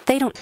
They don't.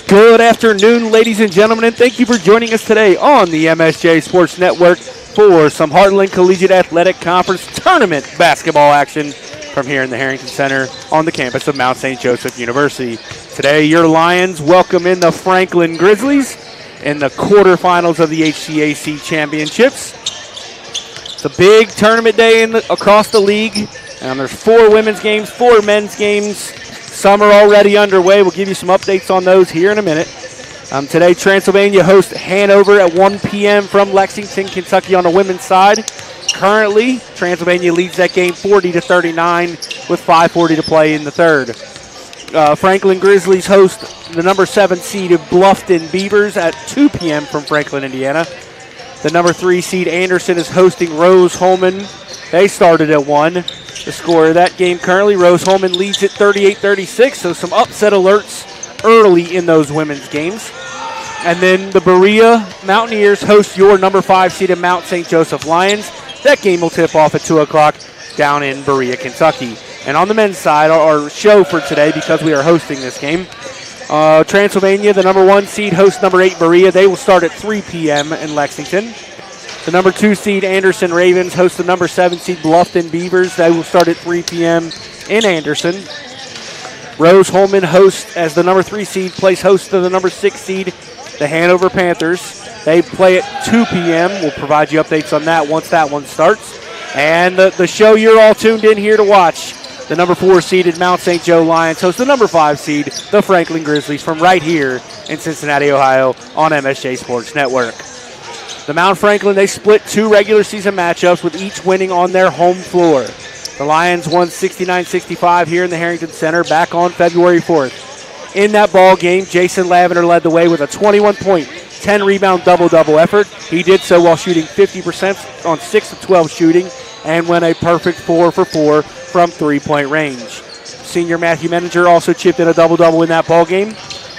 Good afternoon, ladies and gentlemen, and thank you for joining us today on the MSJ Sports Network for some Heartland Collegiate Athletic Conference Tournament basketball action from here in the Harrington Center on the campus of Mount St. Joseph University. Today, your Lions welcome in the Franklin Grizzlies in the quarterfinals of the HCAC Championships. It's a big tournament day across the league, and there's 4 women's games, 4 men's games. Some are already underway. We'll give you some updates on those here in a minute. Today, Transylvania hosts Hanover at 1 p.m. from Lexington, Kentucky on the women's side. Currently, Transylvania leads that game 40-39 with 5:40 to play in the third. Franklin Grizzlies host the number 7 seeded Bluffton Beavers at 2 p.m. from Franklin, Indiana. The number 3 seed Anderson is hosting Rose-Hulman. They started at 1. The score of that game currently, Rose-Hulman leads at 38-36, so some upset alerts early in those women's games. And then the Berea Mountaineers host your number 5 seeded Mount St. Joseph Lions. That game will tip off at 2 o'clock down in Berea, Kentucky. And on the men's side, our show for today, because we are hosting this game, Transylvania, the number 1 seed, hosts number 8 Berea. They will start at 3 p.m. in Lexington. The number 2 seed Anderson Ravens host the number 7 seed Bluffton Beavers. They will start at 3 p.m. in Anderson. Rose-Hulman hosts, as the number 3 seed, plays host to the number 6 seed, the Hanover Panthers. They play at 2 p.m. We'll provide you updates on that once that one starts. And the show you're all tuned in here to watch, the number 4 seeded Mount St. Joe Lions host the number 5 seed, the Franklin Grizzlies, from right here in Cincinnati, Ohio on MSJ Sports Network. The Mount Franklin, they split 2 regular season matchups with each winning on their home floor. The Lions won 69-65 here in the Harrington Center back on February 4th. In that ball game, Jason Lavender led the way with a 21-point, 10-rebound double-double effort. He did so while shooting 50% on 6 of 12 shooting and went a perfect 4 for 4 from three-point range. Senior Matthew Menninger also chipped in a double-double in that ball game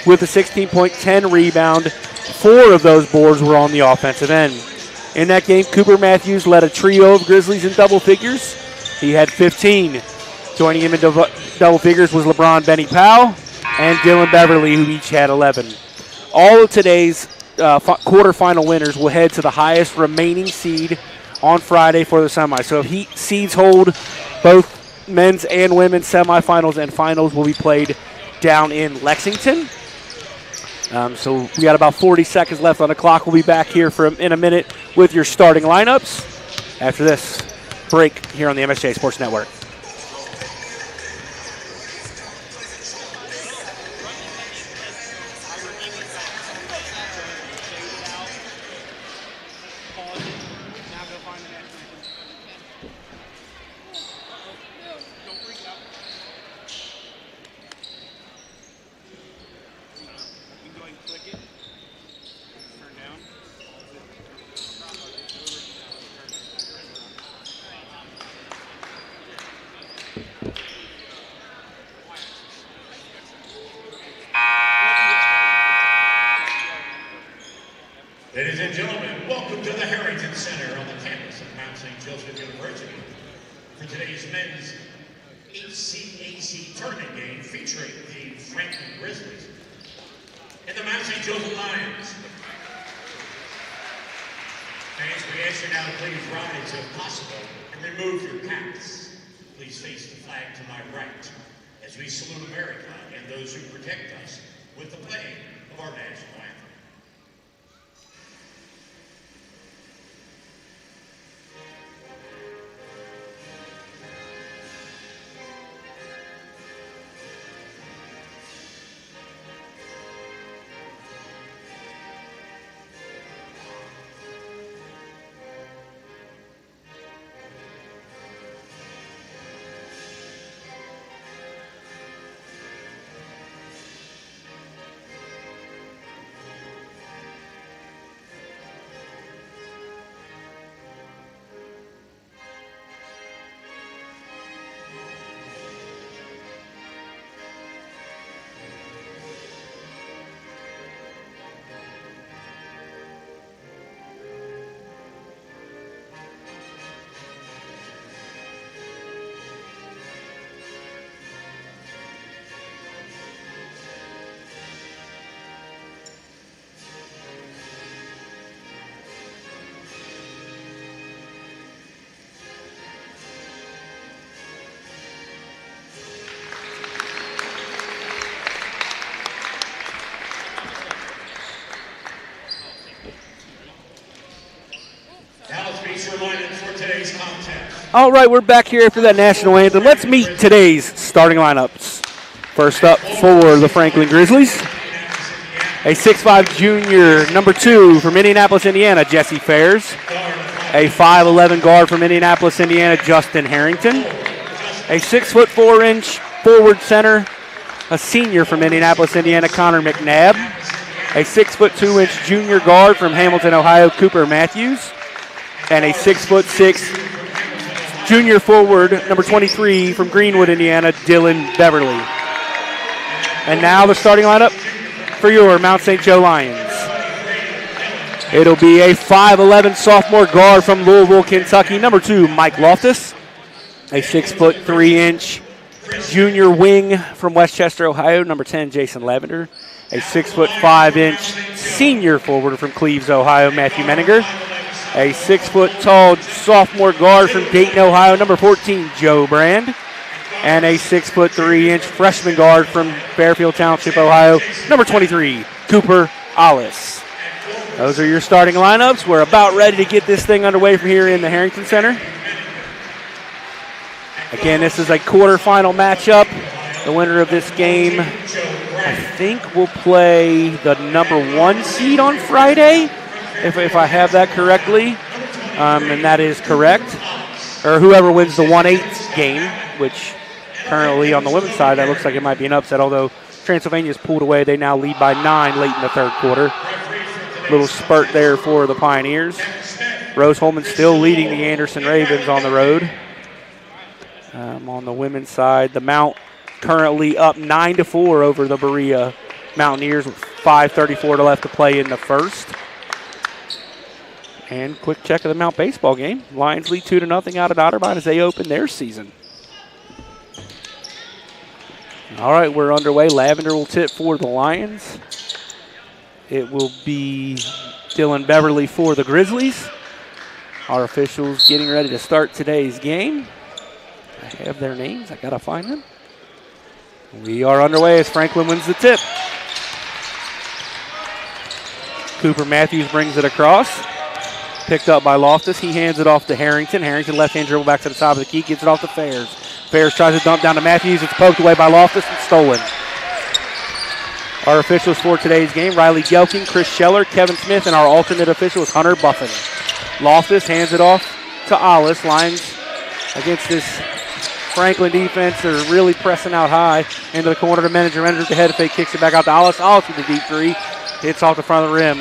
with a 16-point, 10-rebound. 4 of those boards were on the offensive end. In that game, Cooper Matthews led a trio of Grizzlies in double figures. He had 15. Joining him in double figures was LeBron Benny Powell and Dylan Beverly, who each had 11. All of today's quarterfinal winners will head to the highest remaining seed on Friday for the semi. So if seeds hold, both men's and women's semifinals and finals will be played down in Lexington. So we got about 40 seconds left on the clock. We'll be back here in a minute with your starting lineups after this break here on the MSJ Sports Network. Ladies and gentlemen, welcome to the Harrington Center on the campus of Mount St. Joseph University for today's men's HCAC tournament game featuring the Franklin Grizzlies and the Mount St. Joseph Lions. Fans, we ask you now to please rise if possible and remove your caps. Please face the flag to my right as we salute America and those who protect us with the playing of our national anthem. All right, we're back here after that national anthem. Let's meet today's starting lineups. First up for the Franklin Grizzlies, a 6'5 junior, number 2 from Indianapolis, Indiana, Jesse Fairs. A 5'11 guard from Indianapolis, Indiana, Justin Harrington. A 6'4" forward center, a senior from Indianapolis, Indiana, Connor McNabb. A 6'2" junior guard from Hamilton, Ohio, Cooper Matthews. And a 6'6" junior forward, number 23 from Greenwood, Indiana, Dylan Beverly. And now the starting lineup for your Mount St. Joe Lions. It'll be a 5'11 sophomore guard from Louisville, Kentucky, number 2, Mike Loftus. A 6'3" junior wing from Westchester, Ohio, number 10, Jason Lavender. A 6'5" senior forward from Cleves, Ohio, Matthew Menninger. A 6-foot-tall sophomore guard from Dayton, Ohio, number 14, Joe Brand. And a 6'3" freshman guard from Fairfield Township, Ohio, number 23, Cooper Ollis. Those are your starting lineups. We're about ready to get this thing underway from here in the Harrington Center. Again, this is a quarterfinal matchup. The winner of this game, I think, will play the number 1 seed on Friday. If I have that correctly, and that is correct, or whoever wins the 1-8 game, which currently on the women's side, that looks like it might be an upset, although Transylvania's pulled away. They now lead by 9 late in the third quarter. Little spurt there for the Pioneers. Rose-Hulman still leading the Anderson Ravens on the road. On the women's side, the Mount currently up 9-4 over the Berea Mountaineers with 5:34 left to play in the first. And quick check of the Mount baseball game. Lions lead 2-0 out at Otterbein as they open their season. All right, we're underway. Lavender will tip for the Lions. It will be Dylan Beverly for the Grizzlies. Our officials getting ready to start today's game. I have their names. I got to find them. We are underway as Franklin wins the tip. Cooper Matthews brings it across. Picked up by Loftus. He hands it off to Harrington. Harrington left-hand dribble back to the top of the key. Gets it off to Fairs. Fairs tries to dump down to Matthews. It's poked away by Loftus and stolen. Our officials for today's game, Riley Gelking, Chris Scheller, Kevin Smith, and our alternate official is Hunter Buffin. Loftus hands it off to Ollis. Lions against this Franklin defense. They're really pressing out high into the corner to Manager. Manager with the head fake, kicks it back out to Ollis. Ollis with the deep three. Hits off the front of the rim.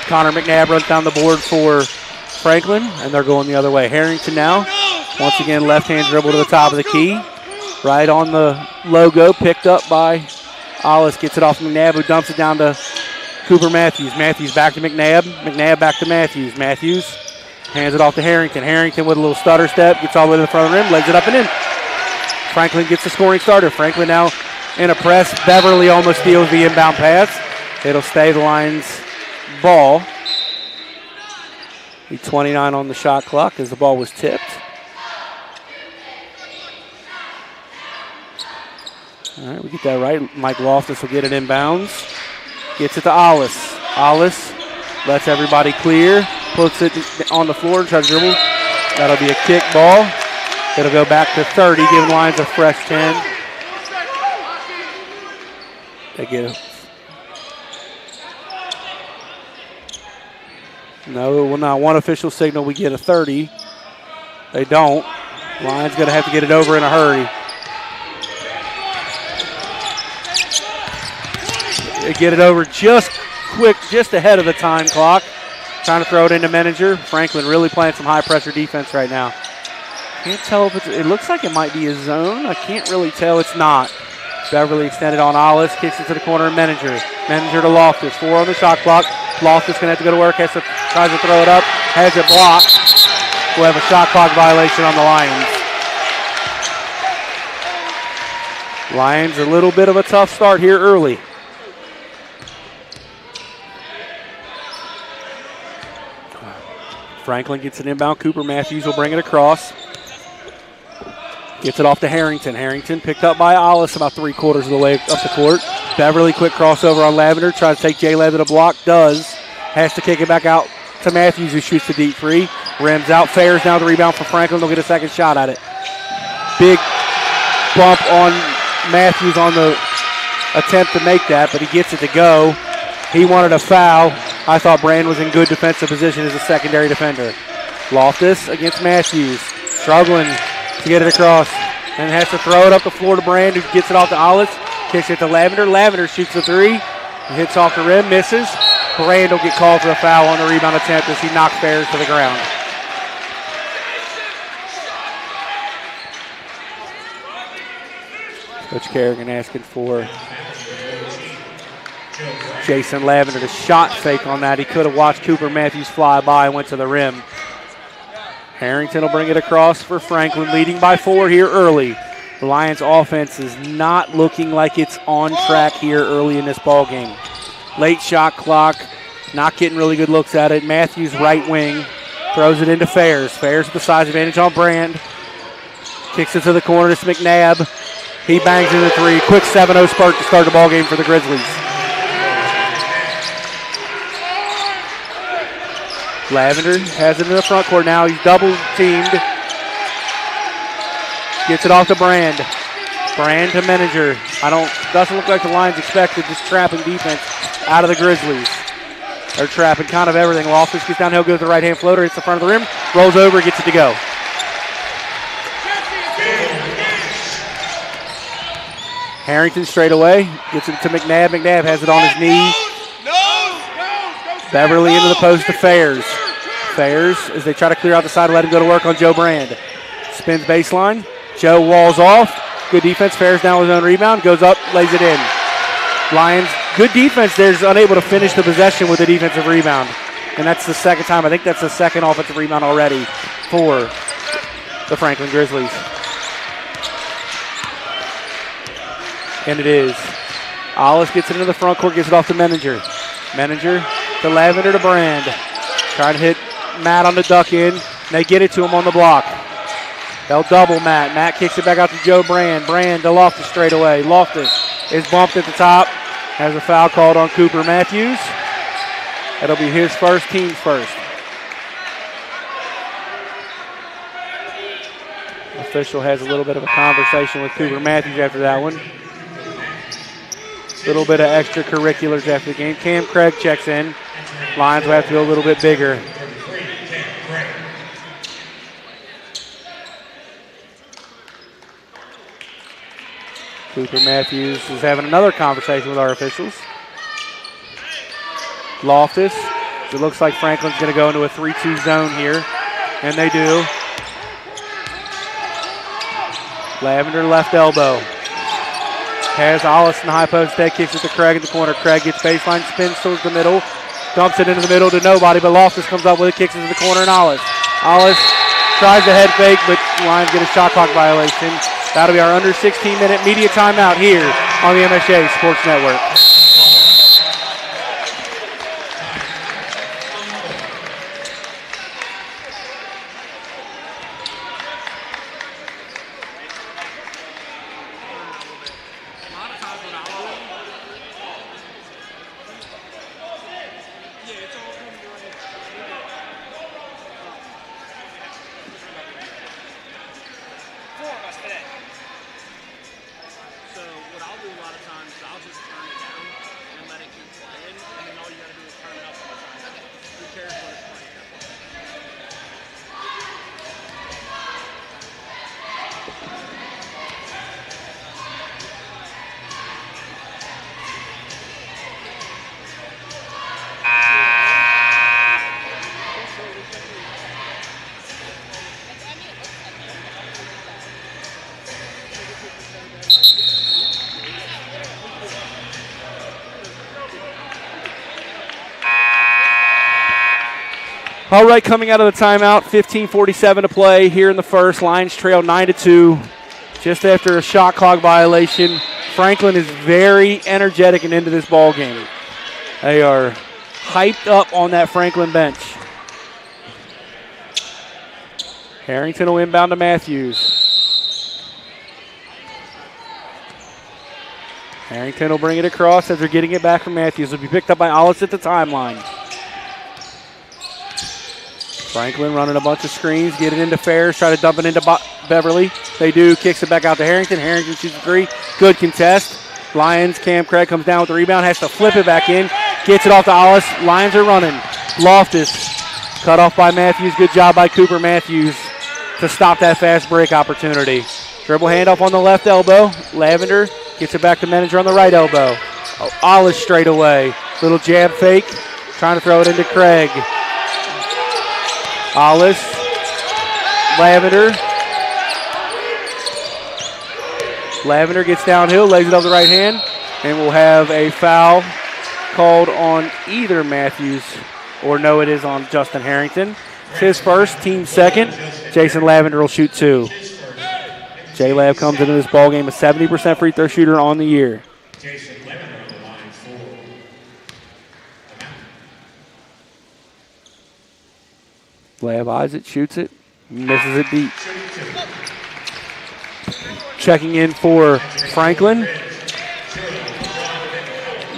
Connor McNabb runs down the board for Franklin, and they're going the other way. Harrington now, once again, left-hand dribble to the top of the key. Right on the logo, picked up by Ollis. Gets it off McNabb, who dumps it down to Cooper Matthews. Matthews back to McNabb. McNabb back to Matthews. Matthews hands it off to Harrington. Harrington with a little stutter step, gets all the way to the front of the rim, legs it up and in. Franklin gets the scoring starter. Franklin now in a press. Beverly almost steals the inbound pass. It'll stay the Lions' ball. 29 on the shot clock as the ball was tipped. All right, we get that right. Mike Loftus will get it inbounds. Gets it to Ollis. Ollis lets everybody clear. Puts it on the floor and tries to dribble. That'll be a kick ball. It'll go back to 30, giving Lions a fresh 10. They get it. No, well, not one official signal. We get a 30. They don't. Lions going to have to get it over in a hurry. They get it over just quick, just ahead of the time clock. Trying to throw it into Manager. Franklin really playing some high-pressure defense right now. Can't tell if it looks like it might be a zone. I can't really tell. It's not. Beverly extended on Ollis, kicks it to the corner of Manager. Manager to Loftus, 4 on the shot clock. Loftus going to have to go to work, tries to throw it up, has it blocked. We'll have a shot clock violation on the Lions. Lions a little bit of a tough start here early. Franklin gets an inbound. Cooper Matthews will bring it across. Gets it off to Harrington. Harrington picked up by Ollis about 3/4 of the way up the court. Beverly, quick crossover on Lavender. Tries to take Jay Leather to block. Does. Has to kick it back out to Matthews, who shoots the deep three. Rims out. Fairs now the rebound for Franklin. They'll get a second shot at it. Big bump on Matthews on the attempt to make that, but he gets it to go. He wanted a foul. I thought Brand was in good defensive position as a secondary defender. Loftus against Matthews. Struggling to get it across. And has to throw it up the floor to Brand, who gets it off to Ollis. Kicks it to Lavender. Lavender shoots the three. Hits off the rim, misses. Brand will get called for a foul on the rebound attempt as he knocks Fairs to the ground. Coach Kerrigan asking for Jason Lavender to shot fake on that. He could have watched Cooper Matthews fly by and went to the rim. Harrington will bring it across for Franklin, leading by 4 here early. The Lions offense is not looking like it's on track here early in this ball game. Late shot clock, not getting really good looks at it. Matthews right wing, throws it into Fairs. Fairs with the size advantage on Brand. Kicks it to the corner to McNabb. He bangs in the three. Quick 7-0 spurt to start the ball game for the Grizzlies. Lavender has it in the front court now. He's double teamed. Gets it off to Brand. Brand to Manager. Doesn't look like the Lions expected, just trapping defense out of the Grizzlies. They're trapping kind of everything. Loftus gets downhill, goes to the right-hand floater, hits the front of the rim, rolls over, gets it to go. Harrington straight away, gets it to McNabb. McNabb has it on his knee. Beverly into the post to Fairs. Fairs, as they try to clear out the side, let him go to work on Joe Brand. Spins baseline. Joe walls off. Good defense. Fairs down with his own rebound. Goes up, lays it in. Lions, good defense there, is unable to finish the possession with a defensive rebound. And that's the second time. I think that's the second offensive rebound already for the Franklin Grizzlies. And it is. Hollis gets it into the front court, gets it off to Menninger. Menninger to Lavender to Brand. Trying to hit Matt on the duck in. And they get it to him on the block. They'll double Matt. Matt kicks it back out to Joe Brand. Brand to Loftus straight away. Loftus is bumped at the top. Has a foul called on Cooper Matthews. That'll be his first, team's first. Official has a little bit of a conversation with Cooper Matthews after that one. A little bit of extracurriculars after the game. Cam Craig checks in. Lions will have to go a little bit bigger. Cooper Matthews is having another conversation with our officials. Loftus. It looks like Franklin's going to go into a 3-2 zone here, and they do. Lavender left elbow. Has Hollis in the high post. That kicks it to Craig in the corner. Craig gets baseline, spins towards the middle, dumps it into the middle to nobody, but Loftus comes up with it, kicks it to the corner, and Hollis. Hollis tries the head fake, but Lions get a shot clock violation. That'll be our under 16-minute media timeout here on the MSJ Sports Network. All right, coming out of the timeout, 15:47 to play here in the first. Lions trail 9-2 just after a shot clock violation. Franklin is very energetic and into this ball game. They are hyped up on that Franklin bench. Harrington will inbound to Matthews. Harrington will bring it across as they're getting it back from Matthews. It'll be picked up by Hollis at the timeline. Franklin running a bunch of screens, get it into Fairs, try to dump it into Beverly. They do, kicks it back out to Harrington. Harrington shoots a three. Good contest. Lions, Cam Craig comes down with the rebound, has to flip it back in, gets it off to Hollis. Lions are running. Loftus cut off by Matthews. Good job by Cooper Matthews to stop that fast break opportunity. Dribble handoff on the left elbow. Lavender gets it back to Menninger on the right elbow. Hollis straight away. Little jab fake, trying to throw it into Craig. Hollis, Lavender. Lavender gets downhill, lays it up the right hand, and we'll have a foul called on either Matthews or no, it is on Justin Harrington. It's his first, team second. Jason Lavender will shoot two. J-Lab comes into this ball game a 70% free throw shooter on the year. Jason Lavender on the line for Lab eyes it, shoots it, misses it deep. Checking in for Franklin,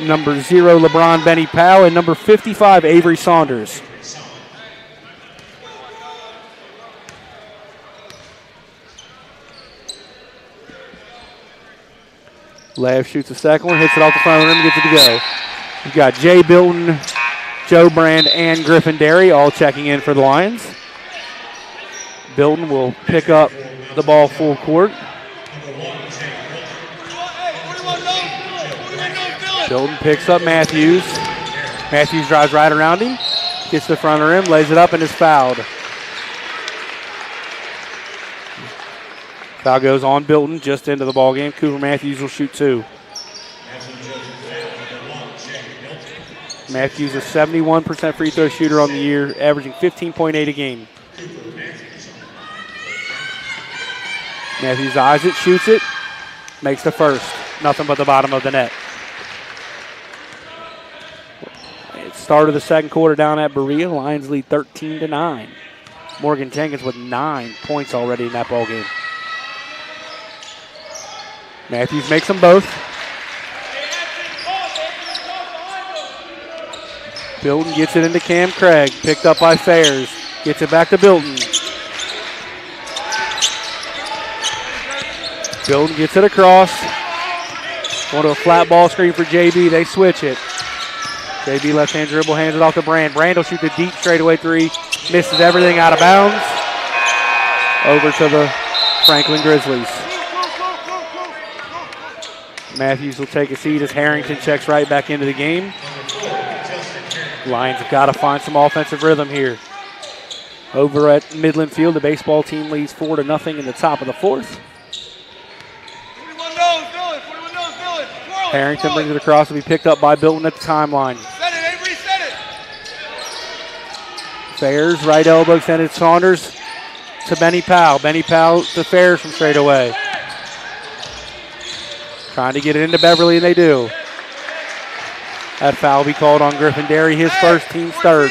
number 0, LeBron Benny Powell, and number 55, Avery Saunders. Lab shoots the second one, hits it off the front rim, gets it to go. We've got Jay Bilton, Joe Brand, and Griffin Derry all checking in for the Lions. Bilton will pick up the ball full court. Bilton picks up Matthews. Matthews drives right around him, gets to the front of the rim, lays it up, and is fouled. Foul goes on Bilton, just into the ball game. Cooper Matthews will shoot 2. Matthews is a 71% free throw shooter on the year, averaging 15.8 a game. Matthews eyes it, shoots it, makes the first. Nothing but the bottom of the net. Start of the second quarter down at Berea. Lions lead 13-9. Morgan Jenkins with 9 points already in that ball game. Matthews makes them both. Bilton gets it into Cam Craig. Picked up by Fairs. Gets it back to Bilton. Bilton gets it across. Going to a flat ball screen for JB. They switch it. JB left-hand dribble, hands it off to Brand. Brand will shoot the deep straightaway 3. Misses everything out of bounds. Over to the Franklin Grizzlies. Matthews will take a seat as Harrington checks right back into the game. Lions have got to find some offensive rhythm here. Over at Midland Field, the baseball team leads 4-0 in the top of the 4th. Harrington brings it across to be picked up by Bilton at the timeline. Fairs, right elbow extended Saunders to Benny Powell. Benny Powell to Fairs from straight away. Trying to get it into Beverly, and they do. That foul will be called on Griffin Derry, his first, team's third.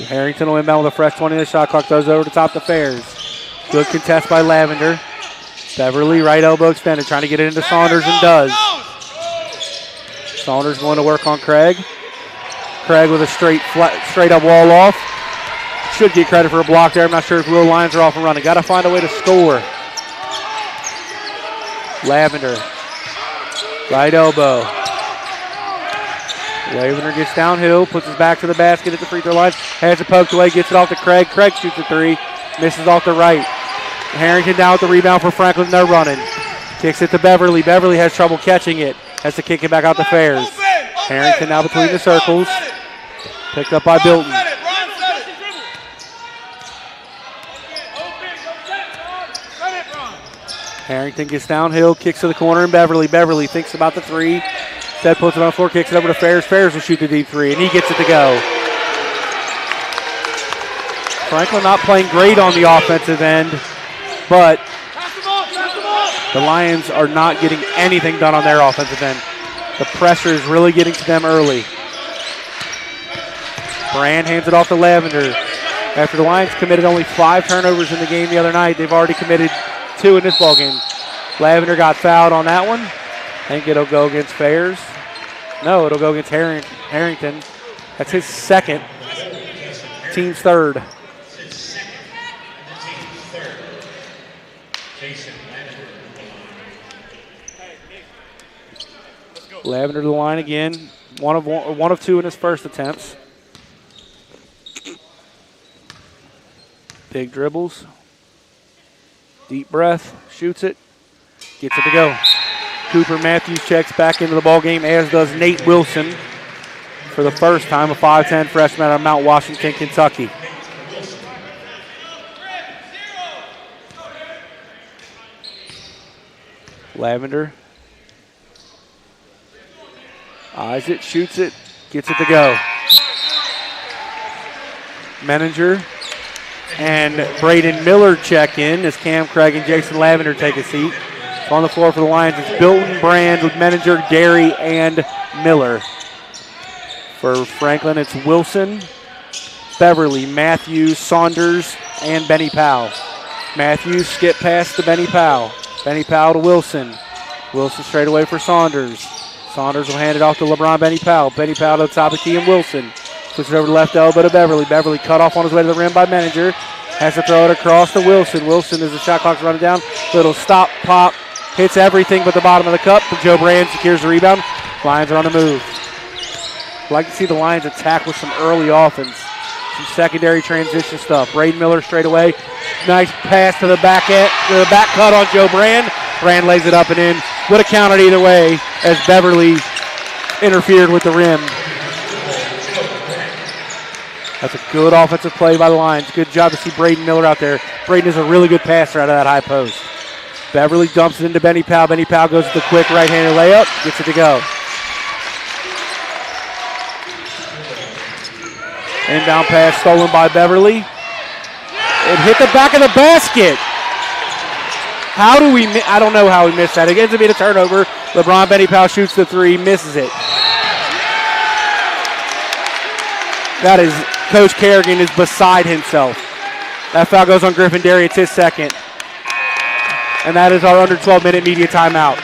Harrington will inbound with a fresh 20. The shot clock goes over the top to Fairs. Good contest by Lavender. Beverly, right elbow extended, trying to get it into Saunders, and does. Saunders going to work on Craig. Craig with a straight up wall off. Should get credit for a block there. I'm not sure if Will Lions are off and running. Got to find a way to score. Lavender, right elbow. Lavender gets downhill, puts his back to the basket at the free throw line. Has it poked away, gets it off to Craig. Craig shoots a 3, misses off the right. Harrington down with the rebound for Franklin. They're running. Kicks it to Beverly. Beverly has trouble catching it. Has to kick it back out to Fairs. Harrington now between the circles. Picked up by Bilton. Harrington gets downhill, kicks to the corner, and Beverly. Beverly thinks about the 3. Instead puts it on the floor, kicks it over to Fairs. Fairs will shoot the deep 3, and he gets it to go. Franklin not playing great on the offensive end, but the Lions are not getting anything done on their offensive end. The pressure is really getting to them early. Brand hands it off to Lavender. After the Lions committed only 5 turnovers in the game the other night, they've already committed 2 in this ballgame. Lavender got fouled on that one. I think it'll go against Fairs. No, it'll go against Harrington. That's his second. Team's third. Lavender to the line again. One of 2 in his first attempts. Big dribbles. Deep breath. Shoots it. Gets it to go. Cooper Matthews checks back into the ballgame, as does Nate Wilson for the first time, a 5'10 freshman out of Mount Washington, Kentucky. Lavender eyes it, shoots it, gets it to go. Menninger and Braden Miller check in as Cam Craig and Jason Lavender take a seat. On the floor for the Lions, it's Bilton, Brand with Menninger, Derry, and Miller. For Franklin, it's Wilson, Beverly, Matthews, Saunders, and Benny Powell. Matthews skip pass to Benny Powell. Benny Powell to Wilson. Wilson straight away for Saunders. Saunders will hand it off to LeBron Benny Powell. Benny Powell to the top of the key, and Wilson. Switches over to left elbow to Beverly. Beverly cut off on his way to the rim by Menninger. Has to throw it across to Wilson. Wilson, as the shot clock's running down. Little stop, pop. Hits everything but the bottom of the cup. Joe Brand secures the rebound. Lions are on the move. I'd like to see the Lions attack with some early offense. Some secondary transition stuff. Braden Miller straight away. Nice pass to the back cut on Joe Brand. Brand lays it up and in. Would have counted either way as Beverly interfered with the rim. That's a good offensive play by the Lions. Good job to see Braden Miller out there. Braden is a really good passer out of that high post. Beverly dumps it into Benny Powell. Benny Powell goes with the quick right-handed layup. Gets it to go. Inbound pass stolen by Beverly. It hit the back of the basket. I don't know how we missed that. It ends up being a turnover. LeBron Benny Powell shoots the three, misses it. That is, Coach Kerrigan is beside himself. That foul goes on Griffin Derry. It's his second. And that is our under 12-minute media timeout.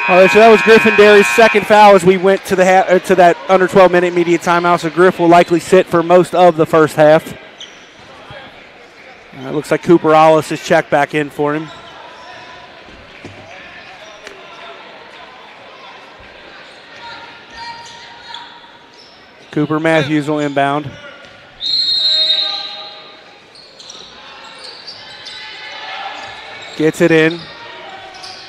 All right, so that was Griffin Derry's second foul as we went to to that under 12-minute media timeout. So Griff will likely sit for most of the first half. It looks like Cooper Ollis is checked back in for him. Cooper Matthews will inbound. Gets it in.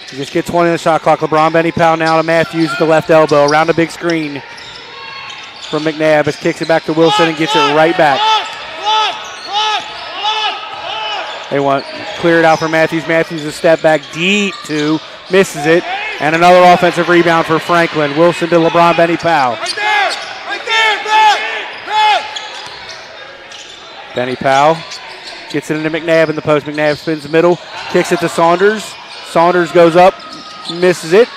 He just gets 20 on the shot clock. LeBron Benny Powell now to Matthews at the left elbow. Around a big screen from McNabb. As kicks it back to Wilson and gets it right back. They want clear it out for Matthews. Matthews a step back deep two. Misses it. And another offensive rebound for Franklin. Wilson to LeBron Benny Powell. Right there, Benny Powell gets it into McNabb in the post. McNabb spins the middle. Kicks it to Saunders. Saunders goes up, misses it,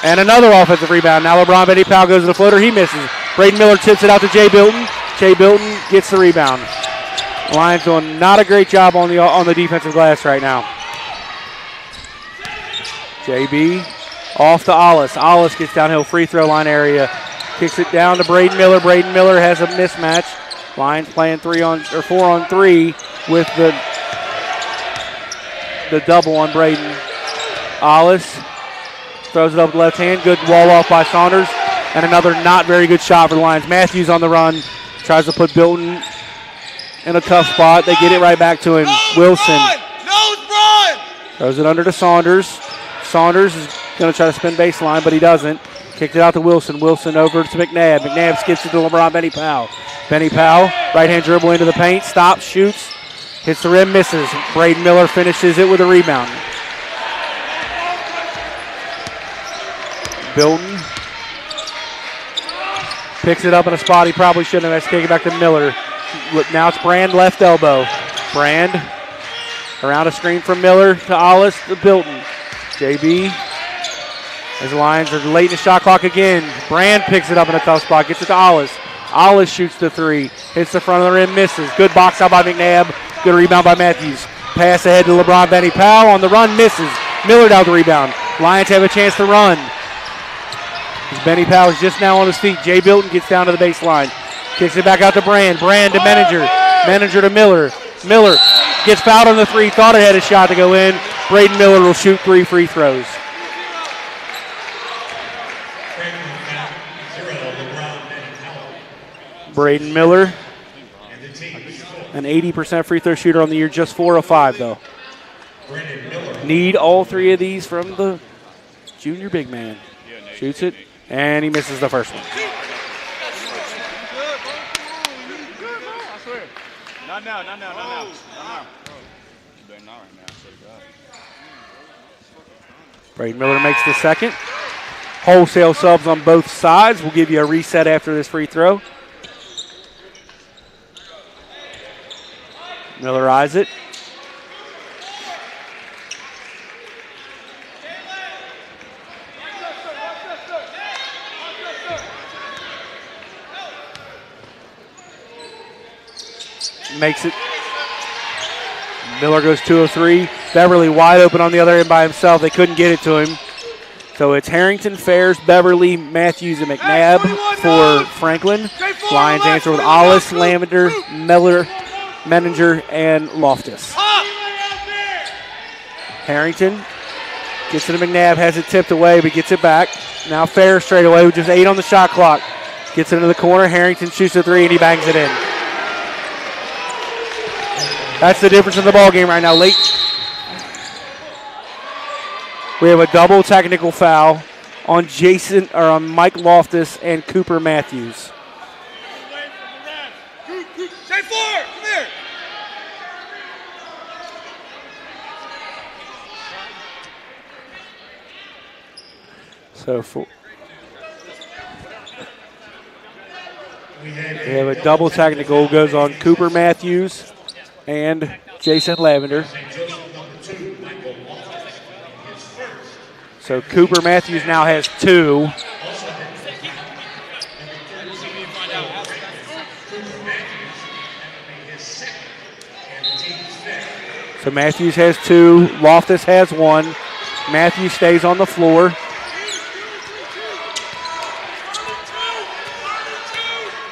and another offensive rebound. Now LeBron Benny Powell goes to the floater, he misses. Braden Miller tips it out to Jay Bilton. Jay Bilton gets the rebound. Lions doing not a great job on the defensive glass right now. JB off to Ollis. Ollis gets downhill free throw line area, kicks it down to Braden Miller. Braden Miller has a mismatch. Lions playing 4 on 3 with the double on Braden. Ollis throws it up with the left hand. Good wall off by Saunders. And another not very good shot for the Lions. Matthews on the run. Tries to put Bilton in a tough spot. They get it right back to him. Wilson throws it under to Saunders. Saunders is going to try to spin baseline, but he doesn't. Kicked it out to Wilson. Wilson over to McNabb. McNabb skips it to LeBron Benny Powell. Benny Powell, right-hand dribble into the paint. Stops, shoots, hits the rim, misses. Braden Miller finishes it with a rebound. Bilton picks it up in a spot he probably shouldn't have. Has to kick it back to Miller. Now it's Brand left elbow. Brand around a screen from Miller to Ollis to Bilton. JB as the Lions are late in the shot clock again. Brand picks it up in a tough spot. Gets it to Ollis. Ollis shoots the three. Hits the front of the rim, misses. Good box out by McNabb. Good rebound by Matthews. Pass ahead to LeBron Benny Powell on the run, misses. Miller down the rebound. Lions have a chance to run. Benny Powell is just now on his feet. Jay Bilton gets down to the baseline. Kicks it back out to Brand. Brand to Menninger. Menninger to Miller. Miller gets fouled on the three. Thought it had a shot to go in. Braden Miller will shoot 3 free throws. Braden Miller, an 80% free throw shooter on the year, just 4 of 5 though. Need all 3 of these from the junior big man. Shoots it And he misses the first one. Not now. You better not right now. Braden Miller makes the second. Wholesale subs on both sides. We'll give you a reset after this free throw. Miller eyes it. Makes it. Miller goes 2 of 3. Beverly wide open on the other end by himself. They couldn't get it to him. So it's Harrington, Fairs, Beverly, Matthews, and McNabb for Franklin. Lions answer with Ollis, Lavender, Miller, Menninger, and Loftus. Harrington gets it to McNabb, has it tipped away, but gets it back. Now Fairs straight away with just 8 on the shot clock. Gets it into the corner. Harrington shoots a 3, and he bangs it in. That's the difference in the ball game right now. Late. We have a double technical foul on Mike Loftus and Cooper Matthews. Stay forward. Come here. So we have a double technical goes on Cooper Matthews and Jason Lavender. So Cooper Matthews now has 2. So Matthews has 2. Loftus has 1. Matthews stays on the floor.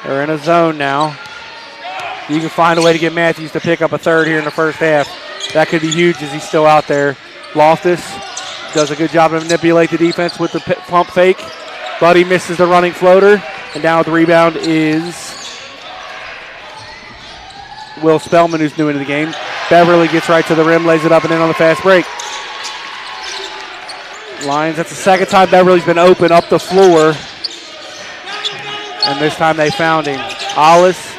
They're in a zone now. You can find a way to get Matthews to pick up a third here in the first half. That could be huge as he's still out there. Loftus does a good job to manipulate the defense with the pump fake, but he misses the running floater. And down with the rebound is Will Spellman, who's new into the game. Beverly gets right to the rim, lays it up and in on the fast break. Lions, that's the second time Beverly's been open up the floor. And this time they found him. Ollis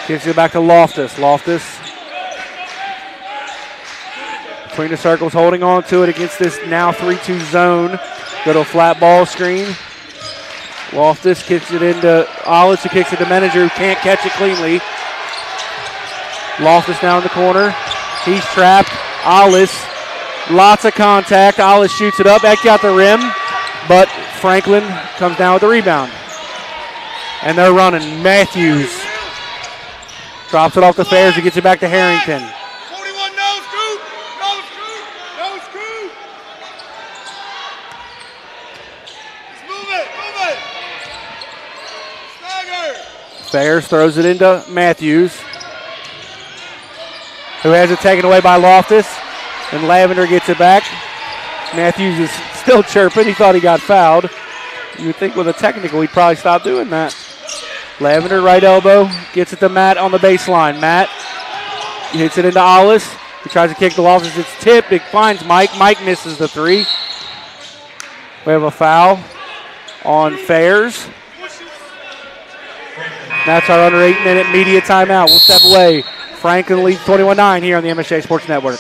gives it back to Loftus. Loftus between the circles, holding on to it against this now 3-2 zone. Go to a flat ball screen. Loftus kicks it into Ollis, who kicks it to Menninger, who can't catch it cleanly. Loftus now in the corner. He's trapped. Ollis, lots of contact. Ollis shoots it up. Back out the rim, but Franklin comes down with the rebound. And they're running. Matthews drops it off the Fairs and gets it back to Harrington. 41, no scoop. No scoop. No scoop. Let's move it. Stagger. Fairs throws it into Matthews, who has it taken away by Loftus. And Lavender gets it back. Matthews is still chirping. He thought he got fouled. You would think with a technical he'd probably stop doing that. Lavender, right elbow, gets it to Matt on the baseline. Matt hits it into Ollis. He tries to kick the Loftus. It's tipped. It finds Mike. Mike misses the 3. We have a foul on Fairs. That's our under 8-minute media timeout. We'll step away. Franklin leads 21-9 here on the MSJ Sports Network.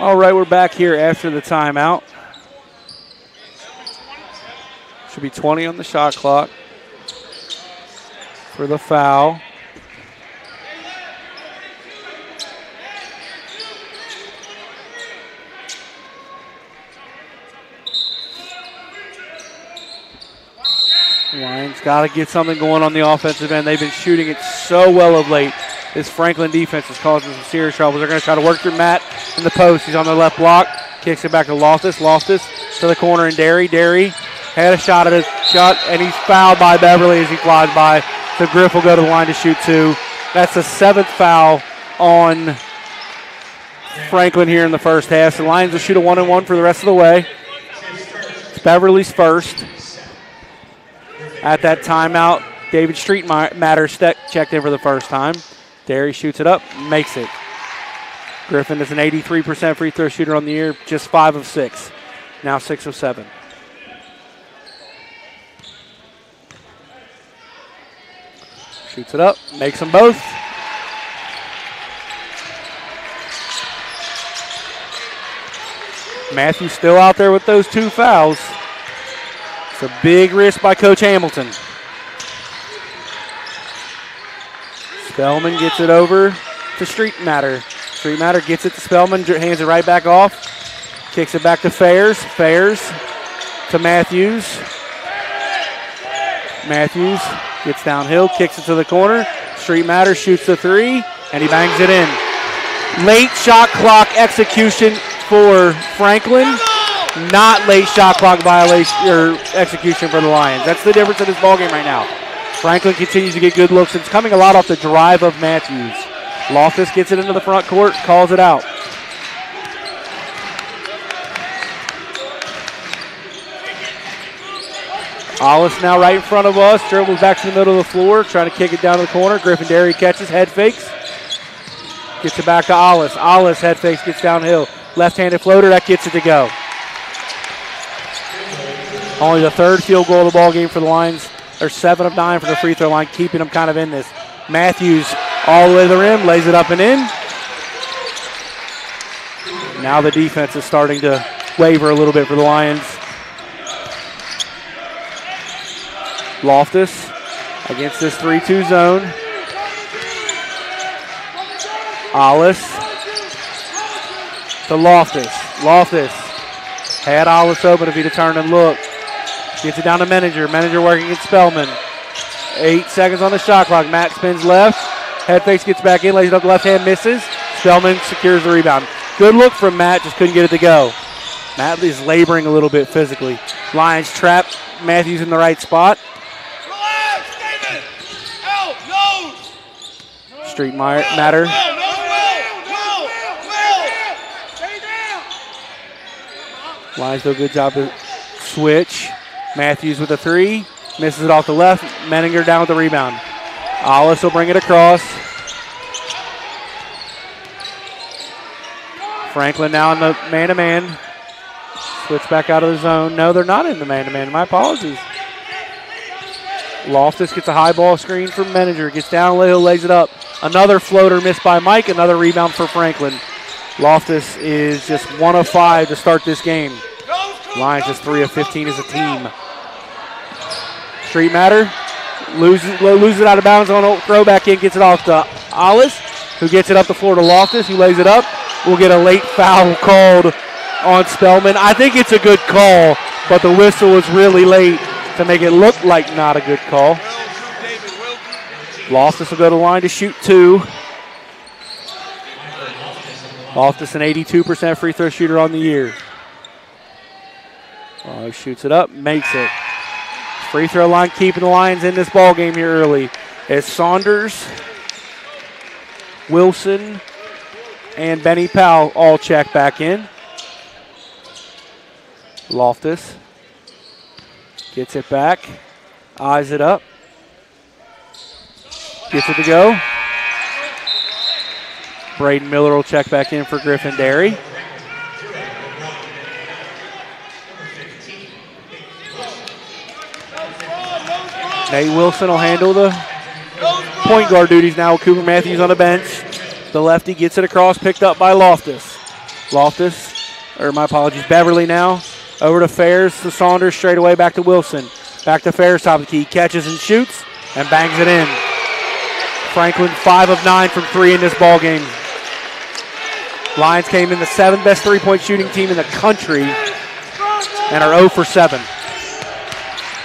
All right, we're back here after the timeout. Should be 20 on the shot clock for the foul. Lions got to get something going on the offensive end. They've been shooting it so well of late. This Franklin defense is causing some serious trouble. They're going to try to work through Matt in the post. He's on the left block. Kicks it back to Loftus. Loftus to the corner, and Derry. Derry had a shot at his shot, and he's fouled by Beverly as he flies by. So Griff will go to the line to shoot 2. That's the 7th foul on Franklin here in the first half. So the Lions will shoot a 1-and-1 for the rest of the way. It's Beverly's first. At that timeout, David Streetmatter checked in for the first time. Derry shoots it up, makes it. Griffin is an 83% free throw shooter on the year, just 5 of 6. Now 6 of 7. Shoots it up, makes them both. Matthews still out there with those 2 fouls. It's a big risk by Coach Hamilton. Spellman gets it over to Streetmatter. Streetmatter gets it to Spellman, hands it right back off. Kicks it back to Fairs. Fairs to Matthews. Matthews gets downhill, kicks it to the corner. Streetmatter shoots the 3, and he bangs it in. Late shot clock execution for Franklin. Not late shot clock violation or execution for the Lions. That's the difference in this ballgame right now. Franklin continues to get good looks. It's coming a lot off the drive of Matthews. Loftus gets it into the front court, calls it out. Hollis now right in front of us, dribbles back to the middle of the floor, trying to kick it down to the corner. Griffin Derry catches, head fakes. Gets it back to Hollis. Hollis head fakes, gets downhill. Left-handed floater, that gets it to go. Only the 3rd field goal of the ball game for the Lions. They're 7 of 9 from the free throw line, keeping them kind of in this. Matthews all the way to the rim, lays it up and in. Now the defense is starting to waver a little bit for the Lions. Loftus against this 3-2 zone. Hollis to Loftus. Loftus had Hollis open if he'd have turned and looked. Gets it down to Menninger. Menninger working against Spellman. 8 seconds on the shot clock. Matt spins left. Head fakes, gets back in, lays it up left hand, misses. Spellman secures the rebound. Good look from Matt, just couldn't get it to go. Matt is laboring a little bit physically. Lions trap Matthews in the right spot. Relax, David. Out, nose. Streetmatter. Stay down. Lions do a good job to switch. Matthews with a 3. Misses it off the left. Menninger down with the rebound. Hollis will bring it across. Franklin now in the man-to-man. Switch back out of the zone. No, they're not in the man-to-man. My apologies. Loftus gets a high ball screen from Menninger. Gets down, lays it up. Another floater missed by Mike. Another rebound for Franklin. Loftus is just 1 of 5 to start this game. Lions just 3 of 15 as a team. Streetmatter loses it out of bounds on a throwback in, gets it off to Hollis, who gets it up the floor to Loftus, who lays it up. We'll get a late foul called on Spellman. I think it's a good call, but the whistle was really late to make it look like not a good call. Loftus will go to the line to shoot 2. Loftus an 82% free throw shooter on the year. Oh, shoots it up, makes it. Free throw line keeping the Lions in this ball game here early. As Saunders, Wilson, and Benny Powell all check back in. Loftus gets it back, eyes it up, gets it to go. Braden Miller will check back in for Griffin Derry. Nate Wilson will handle the point guard duties now with Cooper Matthews on the bench. The lefty gets it across, picked up by Loftus. Beverly now. Over to Fairs, to Saunders, straight away back to Wilson. Back to Fairs, top of the key, catches and shoots, and bangs it in. Franklin 5 of 9 from 3 in this ball game. Lions came in the 7th best three-point shooting team in the country and are 0 for 7.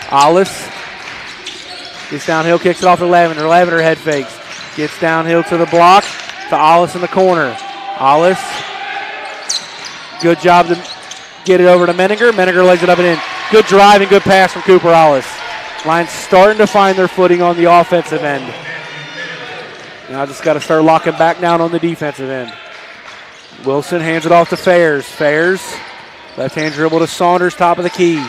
Hollis gets downhill, kicks it off to Lavender. Lavender head fakes. Gets downhill to the block, to Hollis in the corner. Hollis, good job to get it over to Menninger. Menninger lays it up and in. Good drive and good pass from Cooper Hollis. Lions starting to find their footing on the offensive end. Now just got to start locking back down on the defensive end. Wilson hands it off to Fairs. Fairs, left-hand dribble to Saunders, top of the key.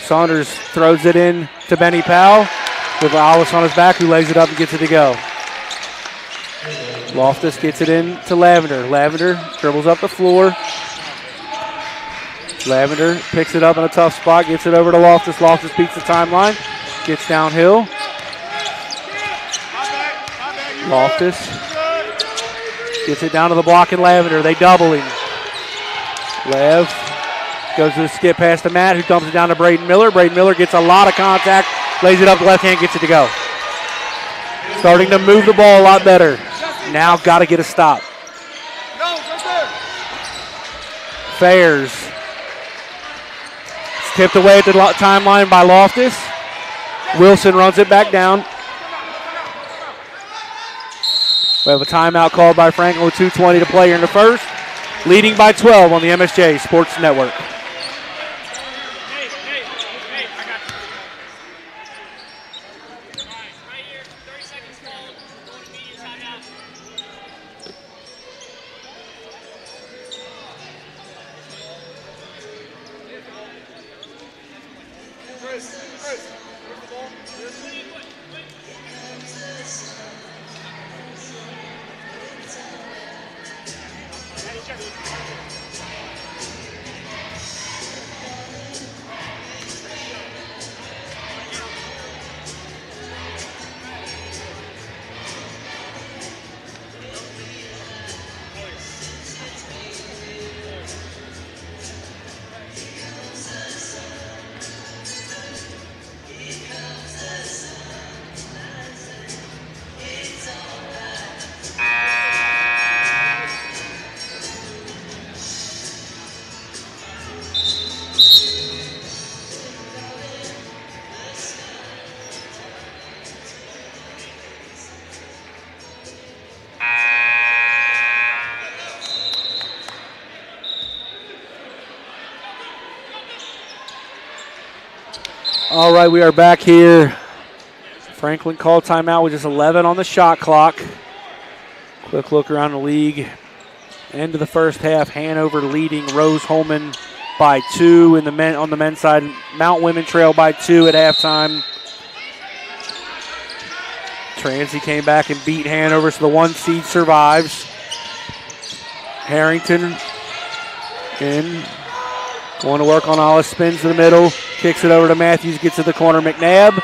Saunders throws it in to Benny Powell with Hollis on his back, who lays it up and gets it to go. Loftus gets it in to Lavender. Lavender dribbles up the floor. Lavender picks it up in a tough spot, gets it over to Loftus. Loftus beats the timeline, gets downhill. Loftus gets it down to the block and Lavender. They double him. Lev goes to the skip pass to Matt, who dumps it down to Braden Miller. Braden Miller gets a lot of contact, lays it up the left hand, gets it to go. Starting to move the ball a lot better. Now got to get a stop. Fairs. It's tipped away at the timeline by Loftus. Wilson runs it back down. We have a timeout called by Franklin with 2:20 to play here in the first. Leading by 12 on the MSJ Sports Network. All right, we are back here. Franklin called timeout with just 11 on the shot clock. Quick look around the league. End of the first half, Hanover leading Rose-Hulman by 2 in the on the men's side. Mount Women trail by 2 at halftime. Transy came back and beat Hanover, so the 1 seed survives. Harrington in. Going to work on Hollis, spins to the middle, kicks it over to Matthews, gets to the corner, McNabb,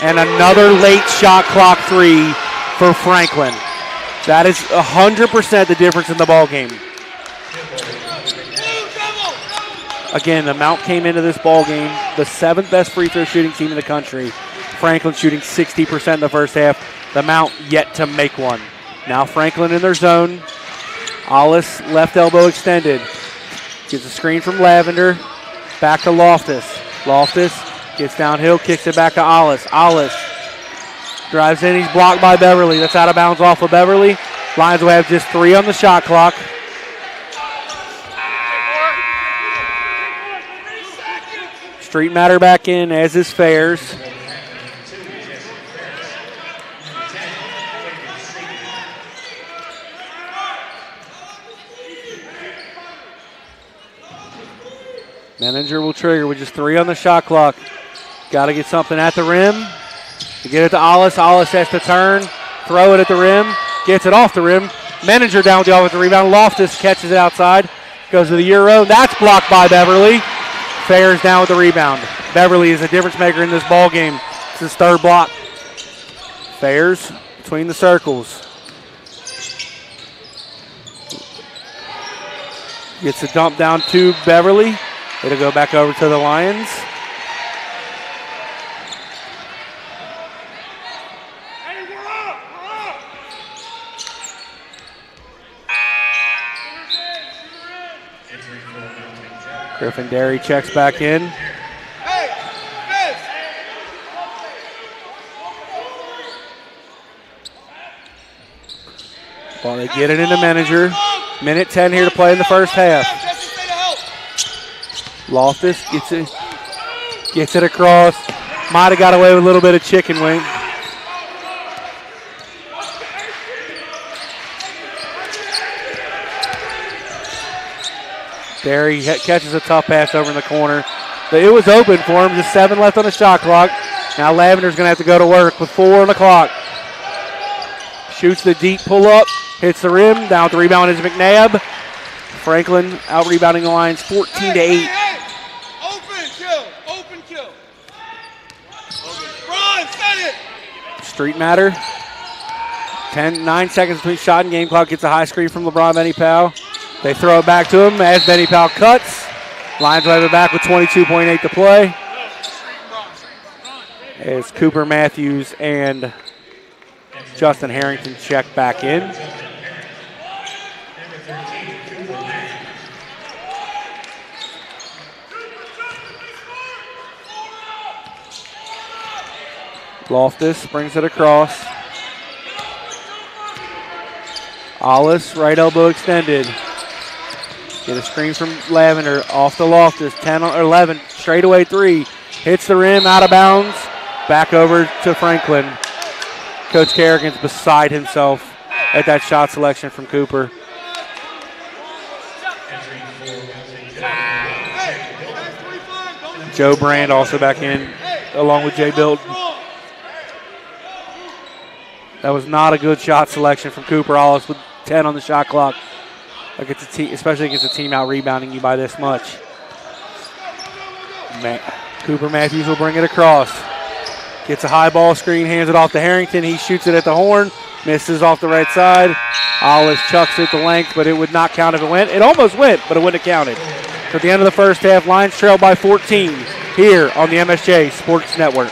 and another late shot clock 3 for Franklin. That is 100% the difference in the ball game. Again, the Mount came into this ball game the 7th best free throw shooting team in the country. Franklin shooting 60% in the first half. The Mount yet to make one. Now Franklin in their zone. Hollis left elbow extended. Gets a screen from Lavender. Back to Loftus. Loftus gets downhill, kicks it back to Hollis. Hollis drives in. He's blocked by Beverly. That's out of bounds off of Beverly. Lions will have just 3 on the shot clock. Street Matter back in, as is Fairs. Menninger will trigger with just 3 on the shot clock. Got to get something at the rim. To get it to Hollis. Hollis has to turn, throw it at the rim, gets it off the rim. Menninger down with the offensive rebound. Loftus catches it outside, goes to the Euro. That's blocked by Beverly. Fairs down with the rebound. Beverly is a difference maker in this ball game. It's his 3rd block. Fairs between the circles. Gets a dump down to Beverly. It'll go back over to the Lions. Griffin Derry checks back in. Well, they get it into Manager. Minute 10 here to play in the first half. Loftus gets it across. Might have got away with a little bit of chicken wing. Derry catches a tough pass over in the corner. But it was open for him, just 7 left on the shot clock. Now Lavender's going to have to go to work with 4 on the clock. Shoots the deep pull-up, hits the rim, down with the rebound is McNabb. Franklin out-rebounding the Lions 14-8. Open kill. Run, set it. Street matter. 9 seconds between shot and game clock. Gets a high screen from LeBron Benny Powell. They throw it back to him as Benny Powell cuts. Lions will have it back with 22.8 to play. As Cooper Matthews and Justin Harrington check back in. Loftus brings it across. Hollis, right elbow extended. Get a screen from Lavender off the Loftus. 10 or 11, straightaway 3. Hits the rim, out of bounds. Back over to Franklin. Coach Kerrigan's beside himself at that shot selection from Cooper. Joe Brand also back in, along with Jay Bilton. That was not a good shot selection from Cooper Hollis with 10 on the shot clock. Especially against a team out rebounding you by this much. Cooper Matthews will bring it across. Gets a high ball screen, hands it off to Harrington. He shoots it at the horn, misses off the right side. Hollis chucks it the length, but it would not count if it went. It almost went, but it wouldn't have counted. So at the end of the first half, Lions trail by 14 here on the MSJ Sports Network.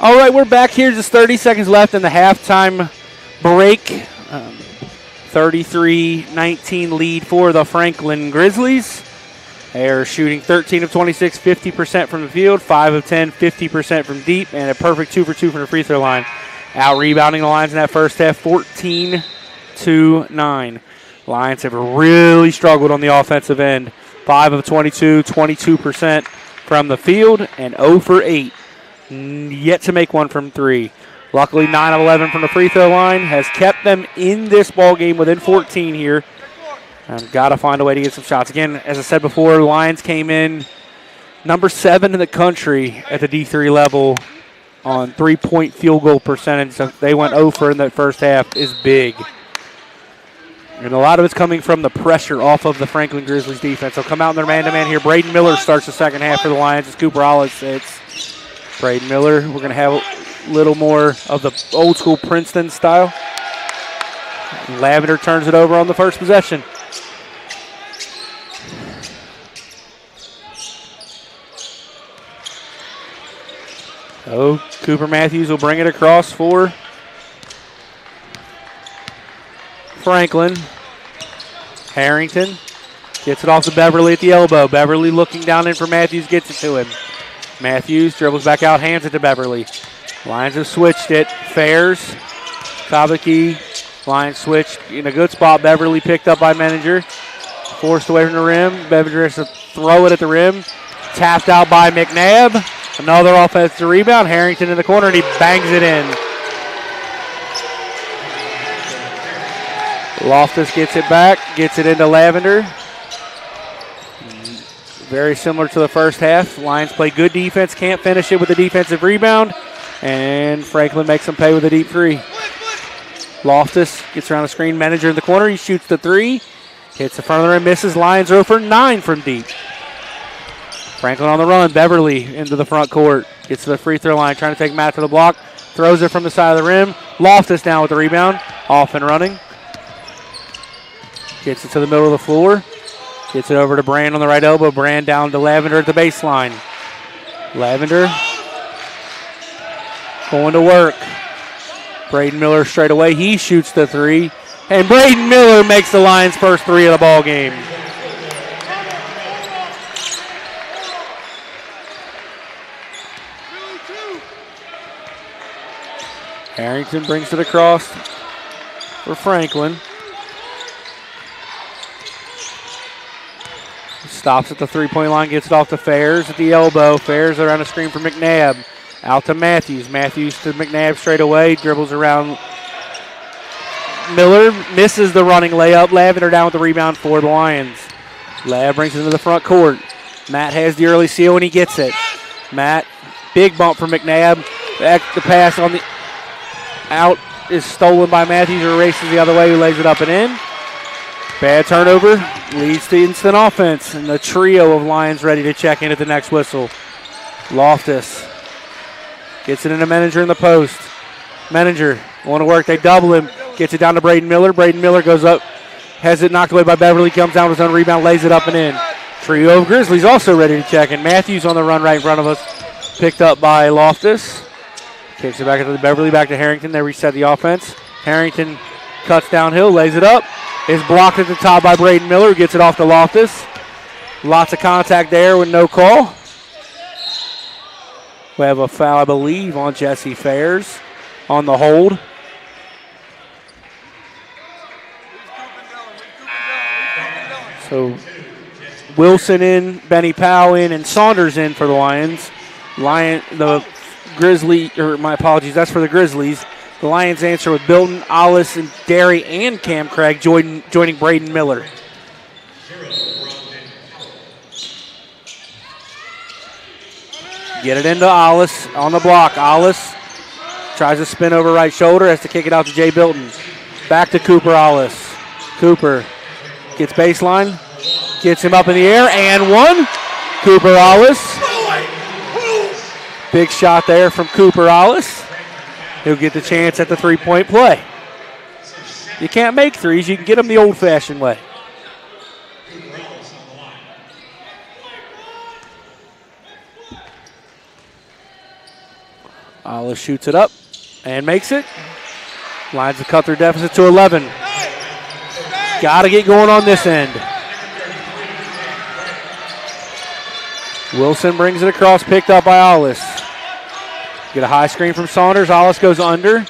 All right, we're back here. Just 30 seconds left in the halftime break. 33-19 lead for the Franklin Grizzlies. They are shooting 13 of 26, 50% from the field, 5 of 10, 50% from deep, and a perfect 2 for 2 from the free throw line. Out-rebounding the Lions in that first half, 14-9. Lions have really struggled on the offensive end. 5 of 22, 22% from the field, and 0 for 8. Yet to make one from 3. Luckily, 9 of 11 from the free throw line has kept them in this ball game within 14 here. Got to find a way to get some shots. Again, as I said before, Lions came in number 7 in the country at the D3 level on 3-point field goal percentage. So they went 0 for in that first half is big. And a lot of it's coming from the pressure off of the Franklin Grizzlies defense. They'll come out in their man-to-man here. Braden Miller starts the second half for the Lions as Cooper Hollis sits. Braden Miller, we're going to have a little more of the old-school Princeton style. Lavender turns it over on the first possession. Oh, Cooper Matthews will bring it across for Franklin. Harrington gets it off to Beverly at the elbow. Beverly looking down in for Matthews, gets it to him. Matthews dribbles back out, hands it to Beverly. Lions have switched it. Fairs, Kabaki. Lions switched in a good spot. Beverly picked up by Menninger. Forced away from the rim. Beverly has to throw it at the rim. Tapped out by McNabb. Another offensive rebound. Harrington in the corner, and he bangs it in. Loftus gets it back, gets it into Lavender. Very similar to the first half. Lions play good defense, can't finish it with a defensive rebound, and Franklin makes them pay with a deep 3. Loftus gets around the screen. Menninger in the corner. He shoots the 3. Hits the front of the rim, misses. Lions 0 for 9 from deep. Franklin on the run. Beverly into the front court. Gets to the free throw line, trying to take Matt to the block. Throws it from the side of the rim. Loftus down with the rebound. Off and running. Gets it to the middle of the floor. Gets it over to Brand on the right elbow. Brand down to Lavender at the baseline. Lavender going to work. Braden Miller straight away. He shoots the 3. And Braden Miller makes the Lions' first 3 of the ball game. Harrington brings it across for Franklin. Stops at the 3-point line, gets it off to Fairs at the elbow. Fairs around the screen for McNabb. Out to Matthews. Matthews to McNabb straight away. Dribbles around Miller. Misses the running layup. Lavender down with the rebound for the Lions. Lav brings it into the front court. Matt has the early seal and he gets it. Matt, big bump for McNabb. Back the pass on the out is stolen by Matthews, who races the other way, who lays it up and in. Bad turnover leads to instant offense, and the trio of Lions ready to check in at the next whistle. Loftus gets it into Menninger in the post. Menninger want to work. They double him. Gets it down to Braden Miller. Braden Miller goes up, has it knocked away by Beverly, comes down with his own rebound, lays it up and in. Trio of Grizzlies also ready to check in. Matthews on the run right in front of us, picked up by Loftus. Kicks it back to Beverly, back to Harrington. They reset the offense. Harrington cuts downhill, lays it up. Is blocked at the top by Braden Miller, who gets it off to Loftus. Lots of contact there with no call. We have a foul, I believe, on Jesse Fairs on the hold. So Wilson in, Benny Powell in, and Saunders in for the Lions. The Grizzlies. The Lions answer with Bilton, Ollis, and Derry, and Cam Craig joining Braden Miller. Get it into Ollis on the block. Ollis tries to spin over right shoulder, has to kick it out to Jay Bilton. Back to Cooper Ollis. Cooper gets baseline, gets him up in the air, and one. Cooper Ollis. Big shot there from Cooper Ollis. He'll get the chance at the 3-point play. You can't make threes. You can get them the old-fashioned way. Hollis shoots it up and makes it. Lions to cut their deficit to 11. Got to get going on this end. Wilson brings it across, picked up by Hollis. Get a high screen from Saunders. Hollis goes under.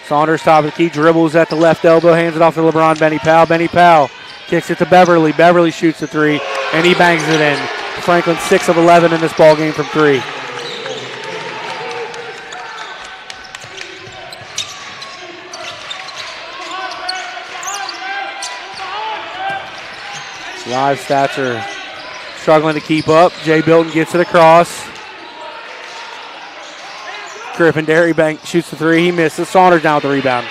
Saunders, top of the key, dribbles at the left elbow, hands it off to LeBron Benny Powell. Benny Powell kicks it to Beverly. Beverly shoots the three, and he bangs it in. Franklin 6 of 11 in this ball game from three. Live stats are struggling to keep up. Jay Bilton gets it across. Griffin Derrybank shoots the three. He misses. Saunders down with the rebound.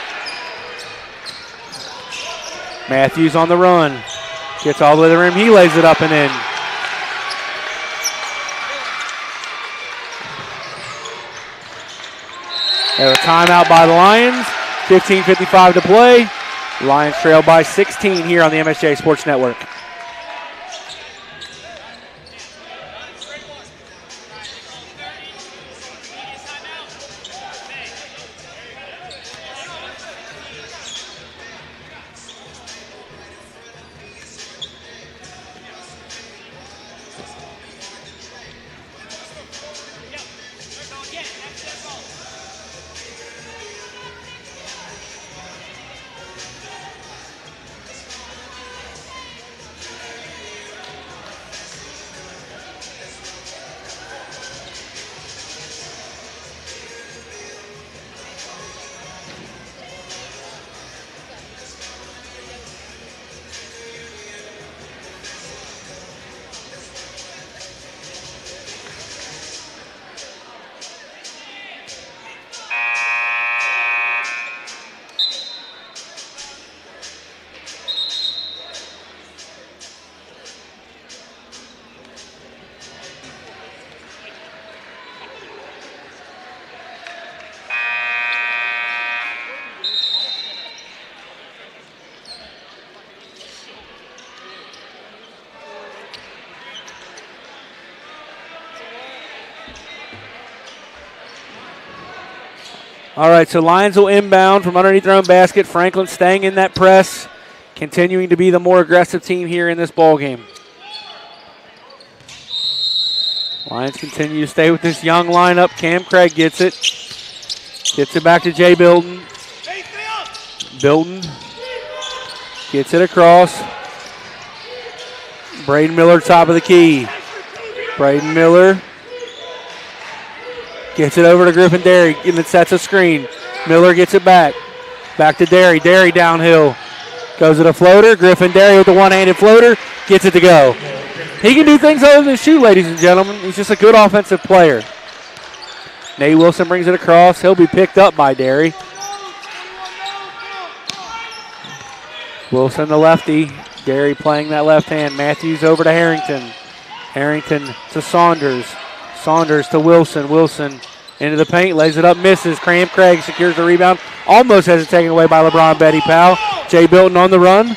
Matthews on the run. Gets all the way to the rim. He lays it up and in. There's a timeout by the Lions. 15:55 to play. Lions trail by 16 here on the MSJ Sports Network. All right, so Lions will inbound from underneath their own basket. Franklin staying in that press, continuing to be the more aggressive team here in this ball game. Lions continue to stay with this young lineup. Cam Craig gets it. Gets it back to Jay Bilton. Bilton gets it across. Braden Miller, top of the key. Braden Miller gets it over to Griffin Derry, and it sets a screen. Miller gets it back. Back to Derry. Derry downhill. Goes to the floater. Griffin Derry with the one-handed floater. Gets it to go. He can do things other than shoot, ladies and gentlemen. He's just a good offensive player. Nate Wilson brings it across. He'll be picked up by Derry. Wilson, the lefty. Derry playing that left hand. Matthews over to Harrington. Harrington to Saunders. Saunders to Wilson. Wilson into the paint, lays it up, misses. Cam Craig secures the rebound. Almost has it taken away by LeBron Betty Powell. Jay Bilton on the run.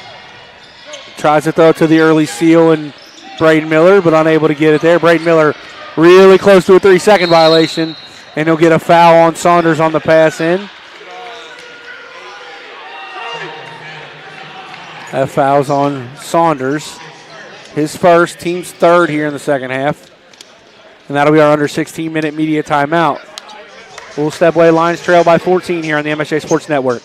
Tries to throw it to the early seal and Braden Miller, but unable to get it there. Braden Miller really close to a 3-second violation, and he'll get a foul on Saunders on the pass in. That foul's on Saunders. His first, team's third here in the second half. And that'll be our under 16-minute media timeout. We'll step away. Lions trail by 14 here on the MSJ Sports Network.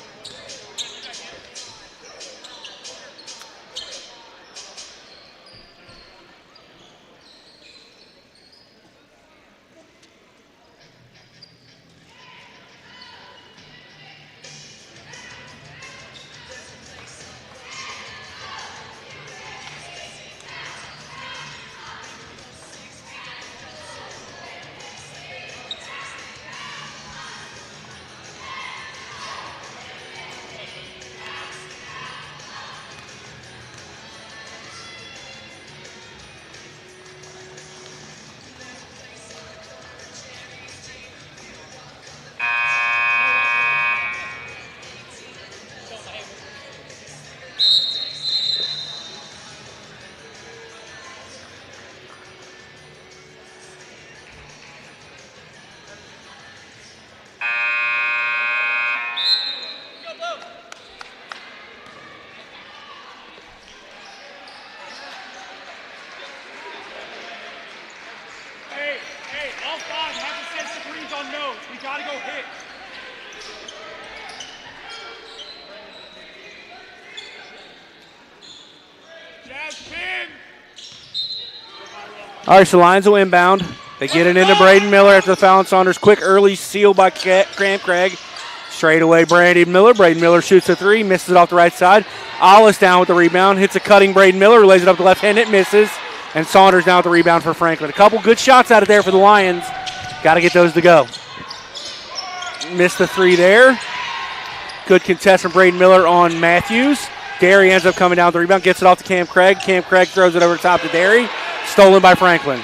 All right, so Lions will inbound. They get it into Braden Miller after the foul on Saunders. Quick early steal by Graham Craig. Straight away, Braden Miller. Braden Miller shoots a three, misses it off the right side. Ollis down with the rebound, hits a cutting Braden Miller, lays it up the left hand, it misses. And Saunders down with the rebound for Franklin. A couple good shots out of there for the Lions. Got to get those to go. Missed the three there. Good contest from Braden Miller on Matthews. Derry ends up coming down with the rebound, gets it off to Cam Craig. Cam Craig throws it over the top to Derry. Stolen by Franklin.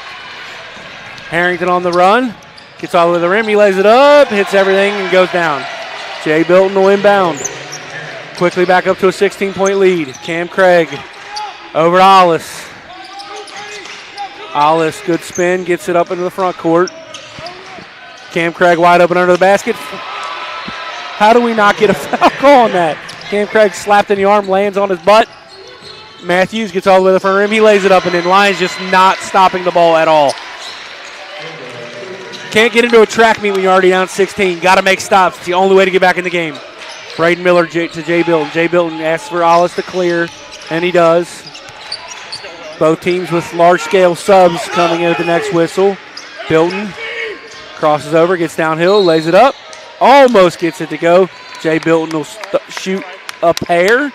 Harrington on the run. Gets all the way to the rim. He lays it up, hits everything, and goes down. Jay Bilton will inbound. Quickly back up to a 16-point lead. Cam Craig over to Ollis. Ollis, good spin, gets it up into the front court. Cam Craig wide open under the basket. How do we not get a foul call on that? Cam Craig slapped in the arm, lands on his butt. Matthews gets all the way to the front rim. He lays it up, and then Lions just not stopping the ball at all. Can't get into a track meet when you're already down 16. Got to make stops. It's the only way to get back in the game. Braden Miller to Jay Bilton. Jay Bilton asks for Ollis to clear, and he does. Both teams with large-scale subs coming in at the next whistle. Bilton crosses over, gets downhill, lays it up. Almost gets it to go. Jay Bilton will shoot a pair.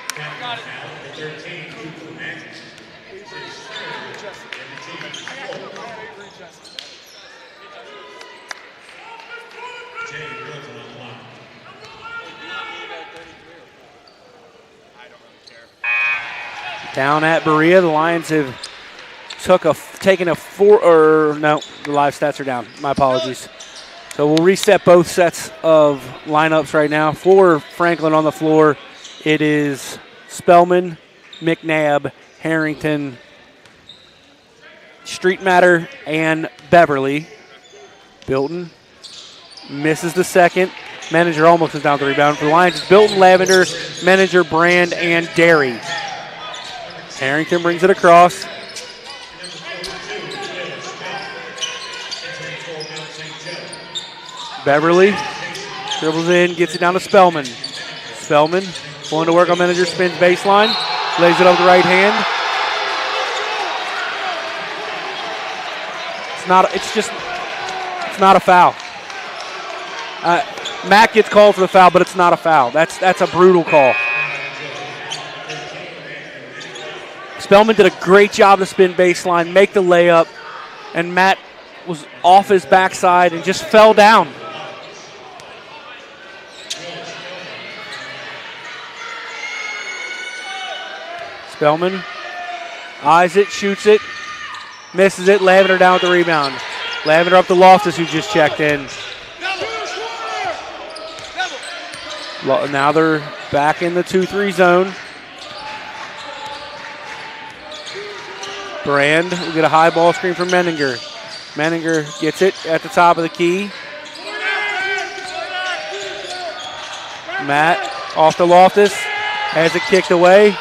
Down at Berea, the Lions have taken a the live stats are down. My apologies. So we'll reset both sets of lineups right now. For Franklin on the floor, it is Spellman, McNabb, Harrington, Street Matter, and Beverly. Bilton misses the second. Menninger almost is down the rebound. For the Lions, it's Bilton, Lavender, Menninger, Brand, and Derry. Harrington brings it across. Beverly dribbles in, gets it down to Spellman. Spellman going to work on Menninger, spins baseline, lays it up the right hand. It's not a foul. Matt gets called for the foul, but it's not a foul. That's a brutal call. Spellman did a great job to spin baseline, make the layup, and Matt was off his backside and just fell down. Spellman eyes it, shoots it, misses it. Lavender down with the rebound. Lavender up to Loftus, who just checked in. Now they're back in the 2-3 zone. Brand will get a high ball screen from Menninger. Menninger gets it at the top of the key. Matt off to Loftus, has it kicked away.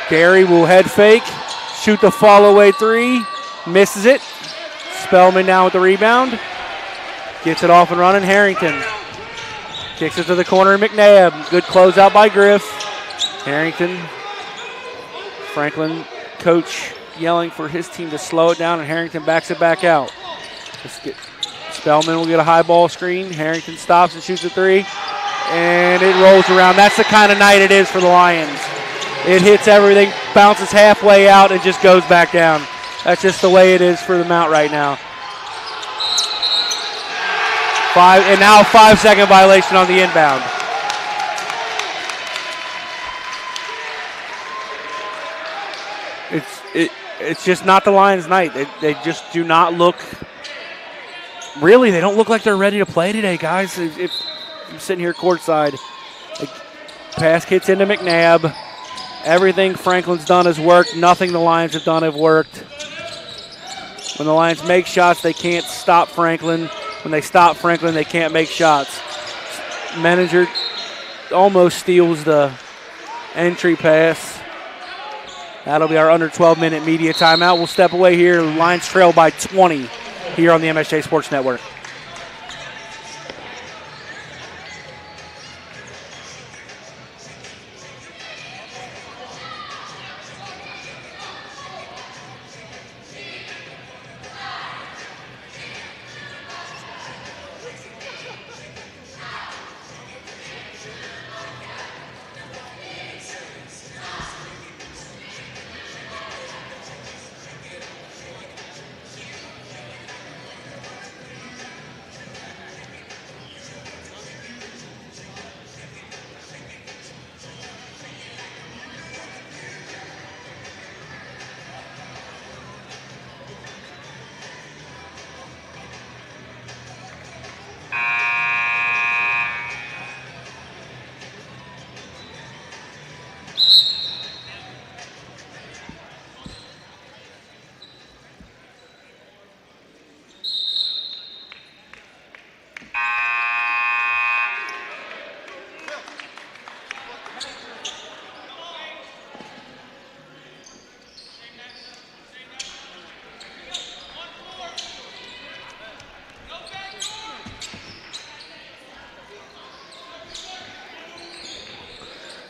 Derry will head fake, shoot the fall away three, misses it. Spellman down with the rebound. Gets it off and running. Harrington kicks it to the corner. McNabb. Good closeout by Griff. Harrington. Franklin coach yelling for his team to slow it down, and Harrington backs it back out. Spellman will get a high ball screen. Harrington stops and shoots a three, and it rolls around. That's the kind of night it is for the Lions. It hits everything, bounces halfway out, and just goes back down. That's just the way it is for the Mount right now. Now a 5-second violation on the inbound. It's just not the Lions' night. They just do not look. Really, they don't look like they're ready to play today, guys. If I'm sitting here courtside, pass hits into McNabb. Everything Franklin's done has worked. Nothing the Lions have done have worked. When the Lions make shots, they can't stop Franklin. When they stop Franklin, they can't make shots. Menninger almost steals the entry pass. That'll be our under 12-minute media timeout. We'll step away here. Lions trail by 20 here on the MSJ Sports Network.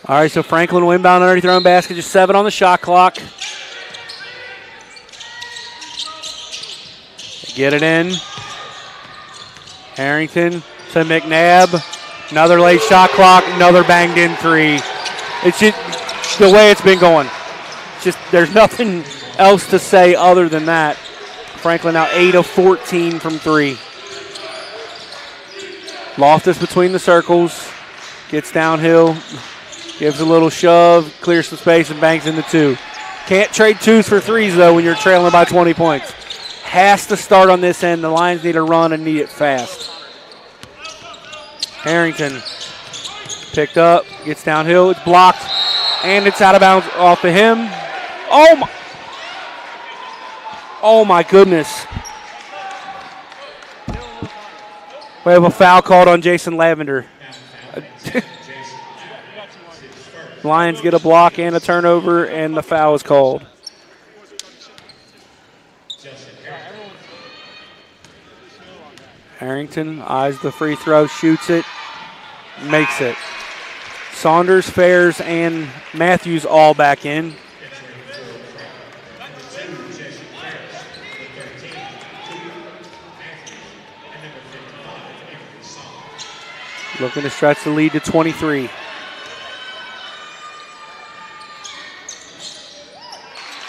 All right, so Franklin will inbound underneath their own basket, just 7 on the shot clock. Get it in. Harrington to McNabb. Another late shot clock, another banged in 3. It's just the way it's been going. Just there's nothing else to say other than that. Franklin now 8 of 14 from 3. Loftus between the circles. Gets downhill. Gives a little shove. Clears some space and bangs into 2. Can't trade 2s for 3s, though, when you're trailing by 20 points. Has to start on this end. The Lions need a run and need it fast. Harrington picked up. Gets downhill. It's blocked. And it's out of bounds off of him. Oh my goodness. We have a foul called on Jason Lavender. Lions get a block and a turnover, and the foul is called. Harrington eyes the free throw, shoots it, makes it. Saunders, Fairs, and Matthews all back in. Looking to stretch the lead to 23.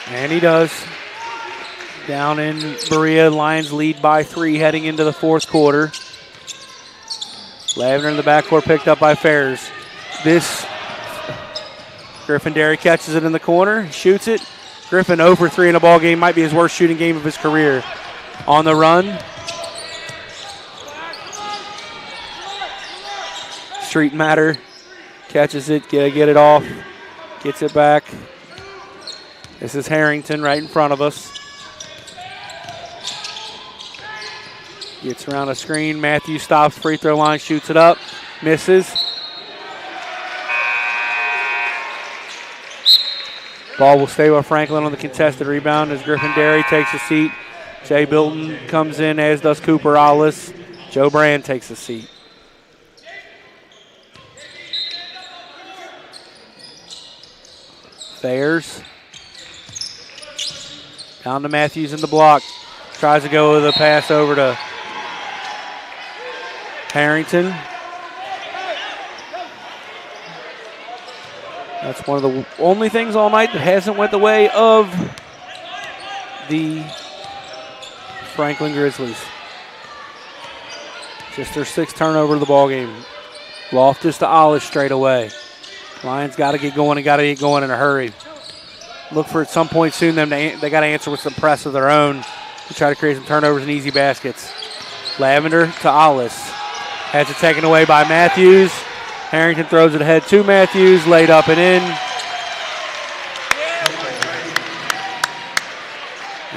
And he does. Down in Berea, Lions lead by 3 heading into the 4th quarter. Lavender in the backcourt picked up by Fairs. Griffin Derry catches it in the corner, shoots it. Griffin 0 for 3 in a ball game, might be his worst shooting game of his career. On the run. Street Matter catches it, get it off, gets it back. This is Harrington right in front of us. Gets around a screen. Matthews stops, free throw line, shoots it up, misses. Ball will stay with Franklin on the contested rebound as Griffin Derry takes a seat. Jay Bilton comes in, as does Cooper Ollis. Joe Brand takes a seat. Fairs. Down to Matthews in the block. Tries to go with a pass over to Harrington. That's one of the only things all night that hasn't went the way of the Franklin Grizzlies. Just their 6th turnover of the ball game. Loftus to Ollis straight away. Lions got to get going and got to get going in a hurry. Look for at some point soon they got to answer with some press of their own to try to create some turnovers and easy baskets. Lavender to Ollis. Has it taken away by Matthews. Harrington throws it ahead to Matthews. Laid up and in.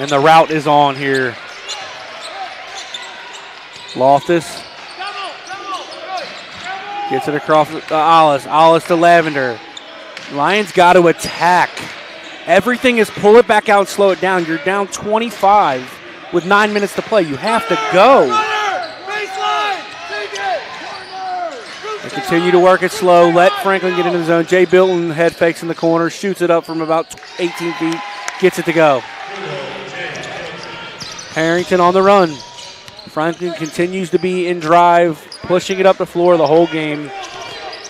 And the route is on here. Loftus gets it across to Ollis. Ollis to Lavender. Lions got to attack. Everything is pull it back out, slow it down. You're down 25 with 9 minutes to play. You have to go. They continue to work it slow. Let Franklin get into the zone. Jay Bilton head fakes in the corner, shoots it up from about 18 feet, gets it to go. Harrington on the run. Franklin continues to be in drive, pushing it up the floor the whole game.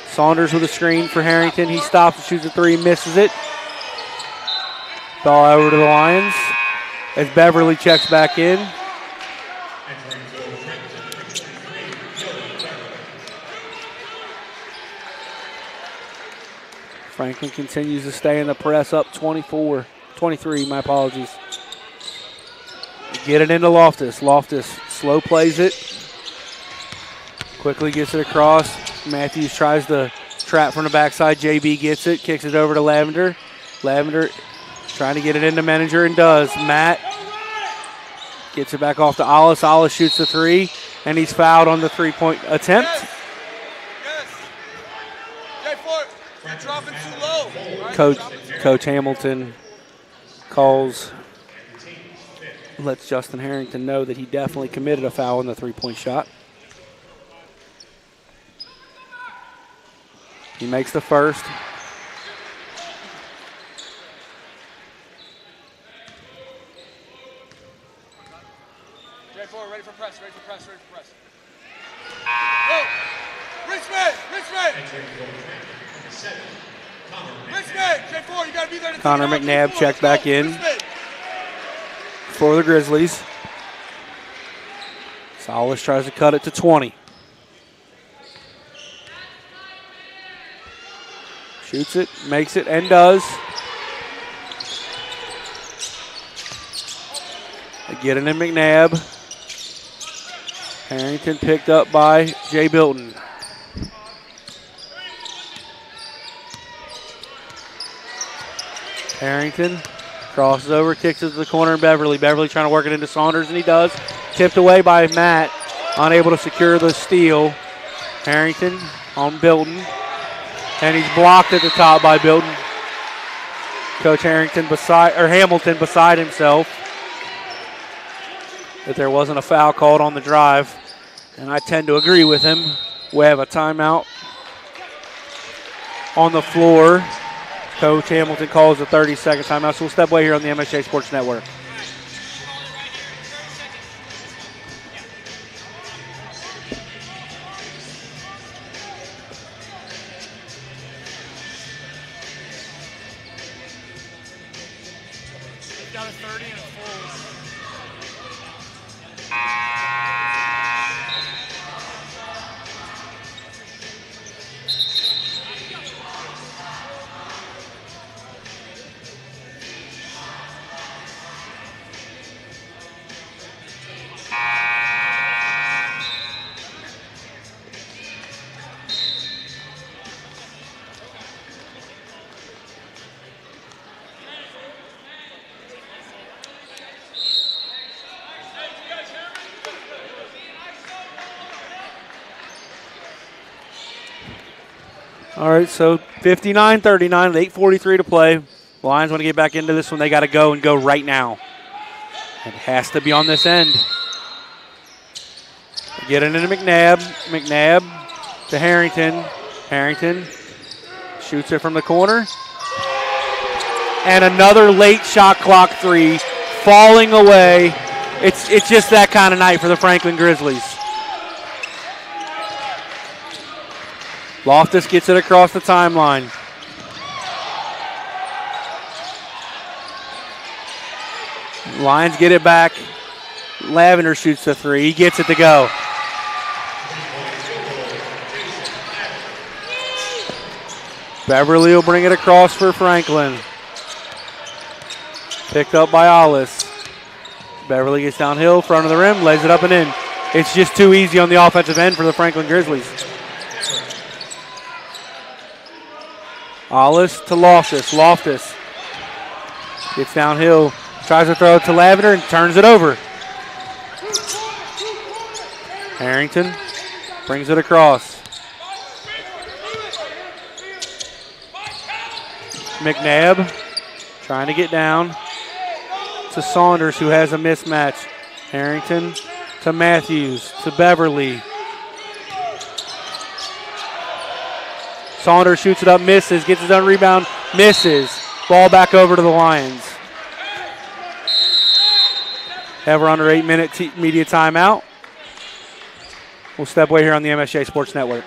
Saunders with a screen for Harrington. He stops and shoots a 3, misses it. Ball over to the Lions as Beverly checks back in. Franklin continues to stay in the press, up 23, my apologies. Get it into Loftus. Loftus slow plays it. Quickly gets it across. Matthews tries to trap from the backside. JB gets it, kicks it over to Lavender. Lavender trying to get it into Menninger and does. Matt gets it back off to Ollis. Ollis shoots the 3, and he's fouled on the 3-point attempt. You're dropping too low. Coach Hamilton lets Justin Harrington know that he definitely committed a foul on the 3-point shot. He makes the first. Connor McNabb checked back in for the Grizzlies. Salas tries to cut it to 20. Shoots it, makes it, and does. They get it in McNabb. Harrington picked up by Jay Bilton. Harrington crosses over, kicks it to the corner, and Beverly. Beverly trying to work it into Saunders, and he does. Tipped away by Matt, unable to secure the steal. Harrington on Bilton, and he's blocked at the top by Bilton. Coach Hamilton beside himself that there wasn't a foul called on the drive, and I tend to agree with him. We have a timeout on the floor. Coach Hamilton calls a 30-second timeout, so we'll step away here on the MSJ Sports Network. Got a 30 and a full. All right, so 59-39 with 8:43 to play. Lions want to get back into this one. They got to go and go right now. It has to be on this end. Get it into McNabb. McNabb to Harrington. Harrington shoots it from the corner. And another late shot clock three falling away. It's just that kind of night for the Franklin Grizzlies. Loftus gets it across the timeline. Lions get it back. Lavender shoots the three. He gets it to go. Beverly will bring it across for Franklin. Picked up by Ollis. Beverly gets downhill, front of the rim, lays it up and in. It's just too easy on the offensive end for the Franklin Grizzlies. Ollis to Loftus. Loftus gets downhill, tries to throw it to Lavender and turns it over. Harrington brings it across. McNabb trying to get down to Saunders, who has a mismatch. Harrington to Matthews to Beverly. Saunders shoots it up, misses, gets his own rebound, misses. Ball back over to the Lions. We're under 8-minute media timeout. We'll step away here on the MSJ Sports Network.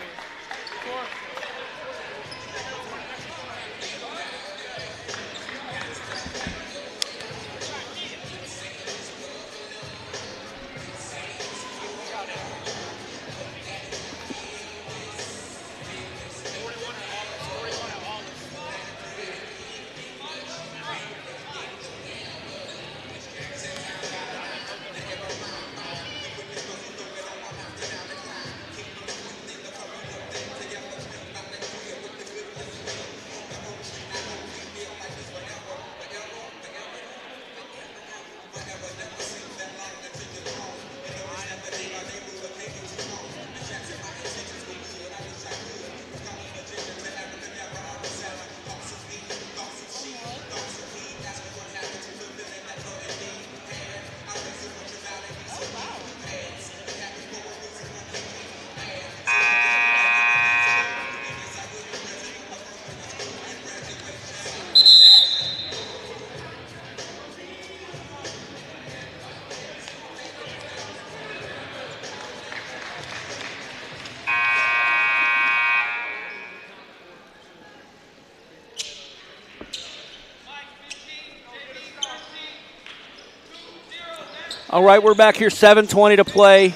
All right, we're back here, 7:20 to play.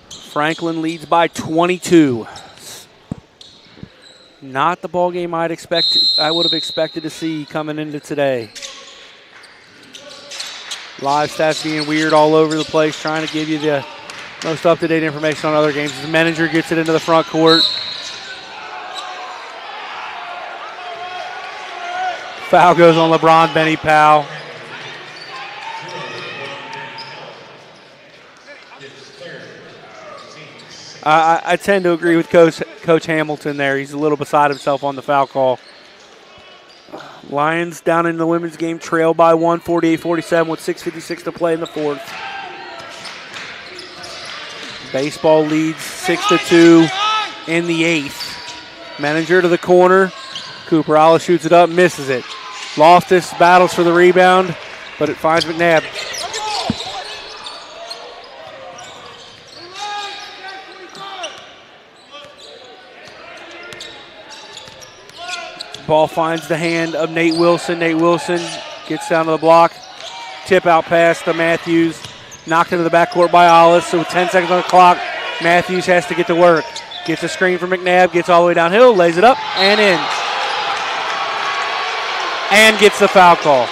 Franklin leads by 22. Not the ball game I would have expected to see coming into today. Live stats being weird all over the place, trying to give you the most up-to-date information on other games. The manager gets it into the front court. Foul goes on LeBron Benny Powell. I tend to agree with Coach Hamilton there. He's a little beside himself on the foul call. Lions down in the women's game, trail by 1, 48-47 with 6:56 to play in the fourth. Baseball leads 6-2 in the eighth. Manager to the corner. Cooper Alla shoots it up, misses it. Loftus battles for the rebound, but it finds McNabb. Ball finds the hand of Nate Wilson. Nate Wilson gets down to the block. Tip out pass to Matthews. Knocked into the backcourt by Ollis. So with 10 seconds on the clock, Matthews has to get to work. Gets a screen from McNabb. Gets all the way downhill. Lays it up and in. And gets the foul call.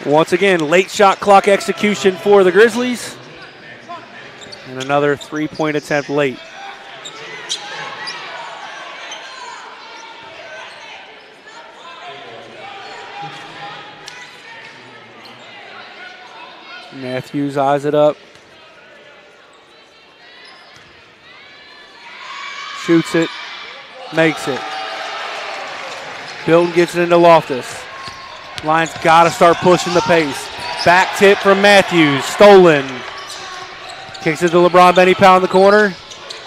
Once again, late shot clock execution for the Grizzlies. And another three-point attempt late. Matthews eyes it up. Shoots it. Makes it. Bilton gets it into Loftus. Lions got to start pushing the pace. Back tip from Matthews. Stolen. Kicks it to LeBron Benny Powell in the corner.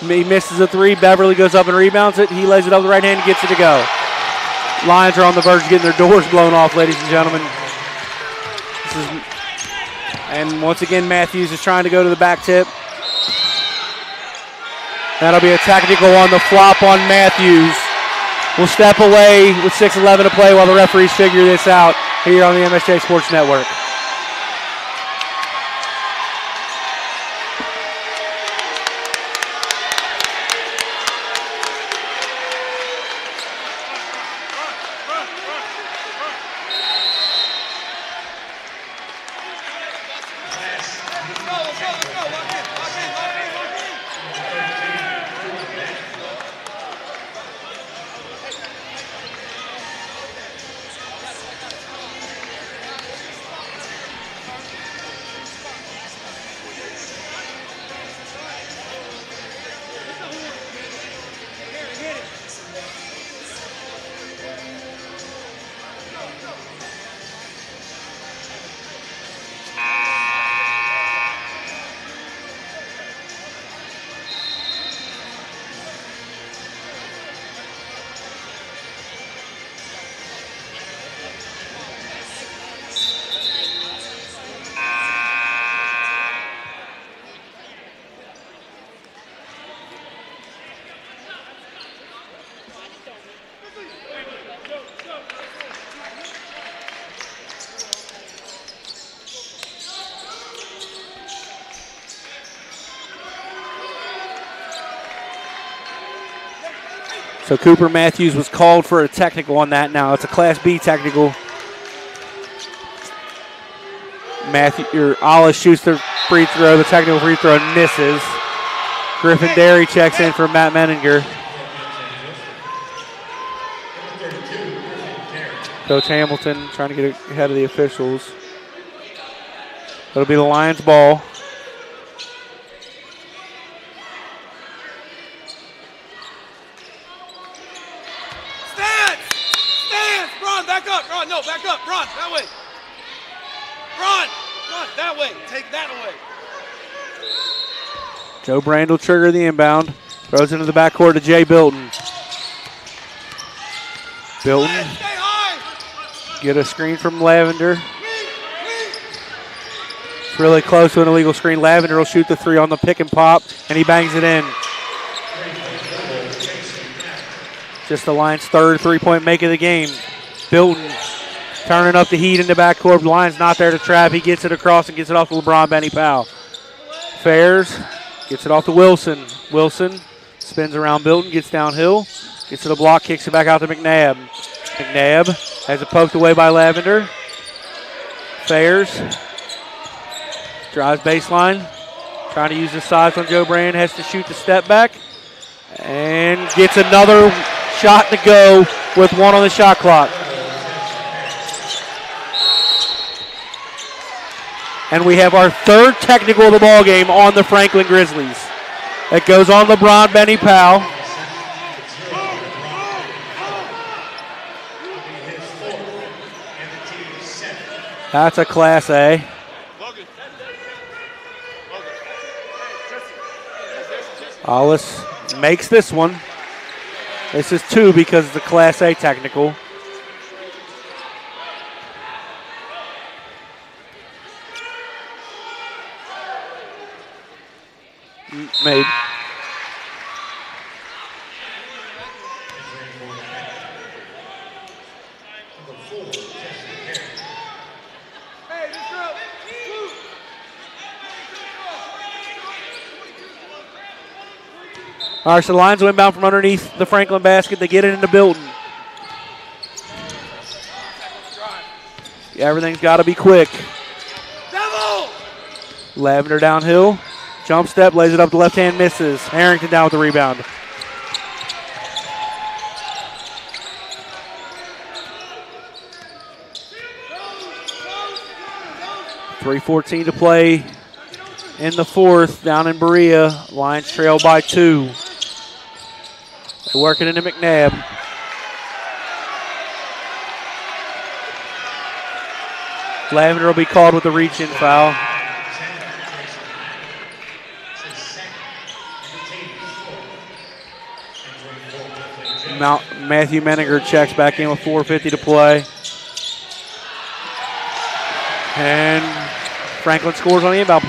He misses a three. Beverly goes up and rebounds it. He lays it up with the right hand and gets it to go. Lions are on the verge of getting their doors blown off, ladies and gentlemen. And once again, Matthews is trying to go to the back tip. That'll be a technical on the flop on Matthews. We'll step away with 6:11 to play while the referees figure this out here on the MSJ Sports Network. So Cooper Matthews was called for a technical on that. Now it's a Class B technical. Ollis shoots the free throw. The technical free throw misses. Griffin Derry checks in for Matt Menninger. Coach Hamilton trying to get ahead of the officials. It'll be the Lions' ball. Back up, run, that way. Run, that way. Take that away. Joe Brand will trigger the inbound. Throws into the backcourt to Jay Bilton. Bilton. Get a screen from Lavender. It's really close to an illegal screen. Lavender will shoot the three on the pick and pop, and he bangs it in. Just the Lions' third three-point make of the game. Bilton turning up the heat in the backcourt. Lions not there to trap. He gets it across and gets it off to LeBron Benny Powell. Fairs gets it off to Wilson. Wilson spins around Bilton, gets downhill, gets to the block, kicks it back out to McNabb. McNabb has it poked away by Lavender. Fairs drives baseline, trying to use his size on Joe Brand, has to shoot the step back, and gets another shot to go with 1 on the shot clock. And we have our third technical of the ball game on the Franklin Grizzlies. It goes on LeBron Benny Powell. That's a Class A. Hollis makes this one. This is 2 because it's a Class A technical. Made. All right, so the Lions will inbound from underneath the Franklin basket. They get it into Bilton. Everything's got to be quick. Lavender downhill. Jump step, lays it up, the left hand misses. Harrington down with the rebound. .3:14 to play in the fourth down in Berea. Lions trail by 2. They work it into McNabb. Lavender will be called with the reach-in foul. Matthew Menninger checks back in with 4:50 to play. And Franklin scores on the inbound.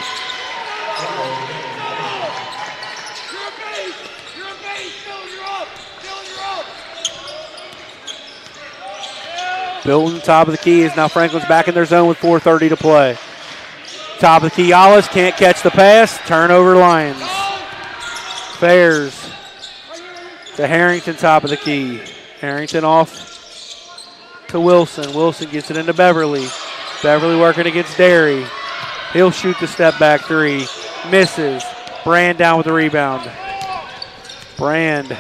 Bilton, top of the key, is now Franklin's back in their zone with 4:30 to play. Top of the key, Hollis can't catch the pass. Turnover Lions. Fairs to Harrington, top of the key. Harrington off to Wilson. Wilson gets it into Beverly. Beverly working against Derry. He'll shoot the step back 3. Misses. Brand down with the rebound. Brand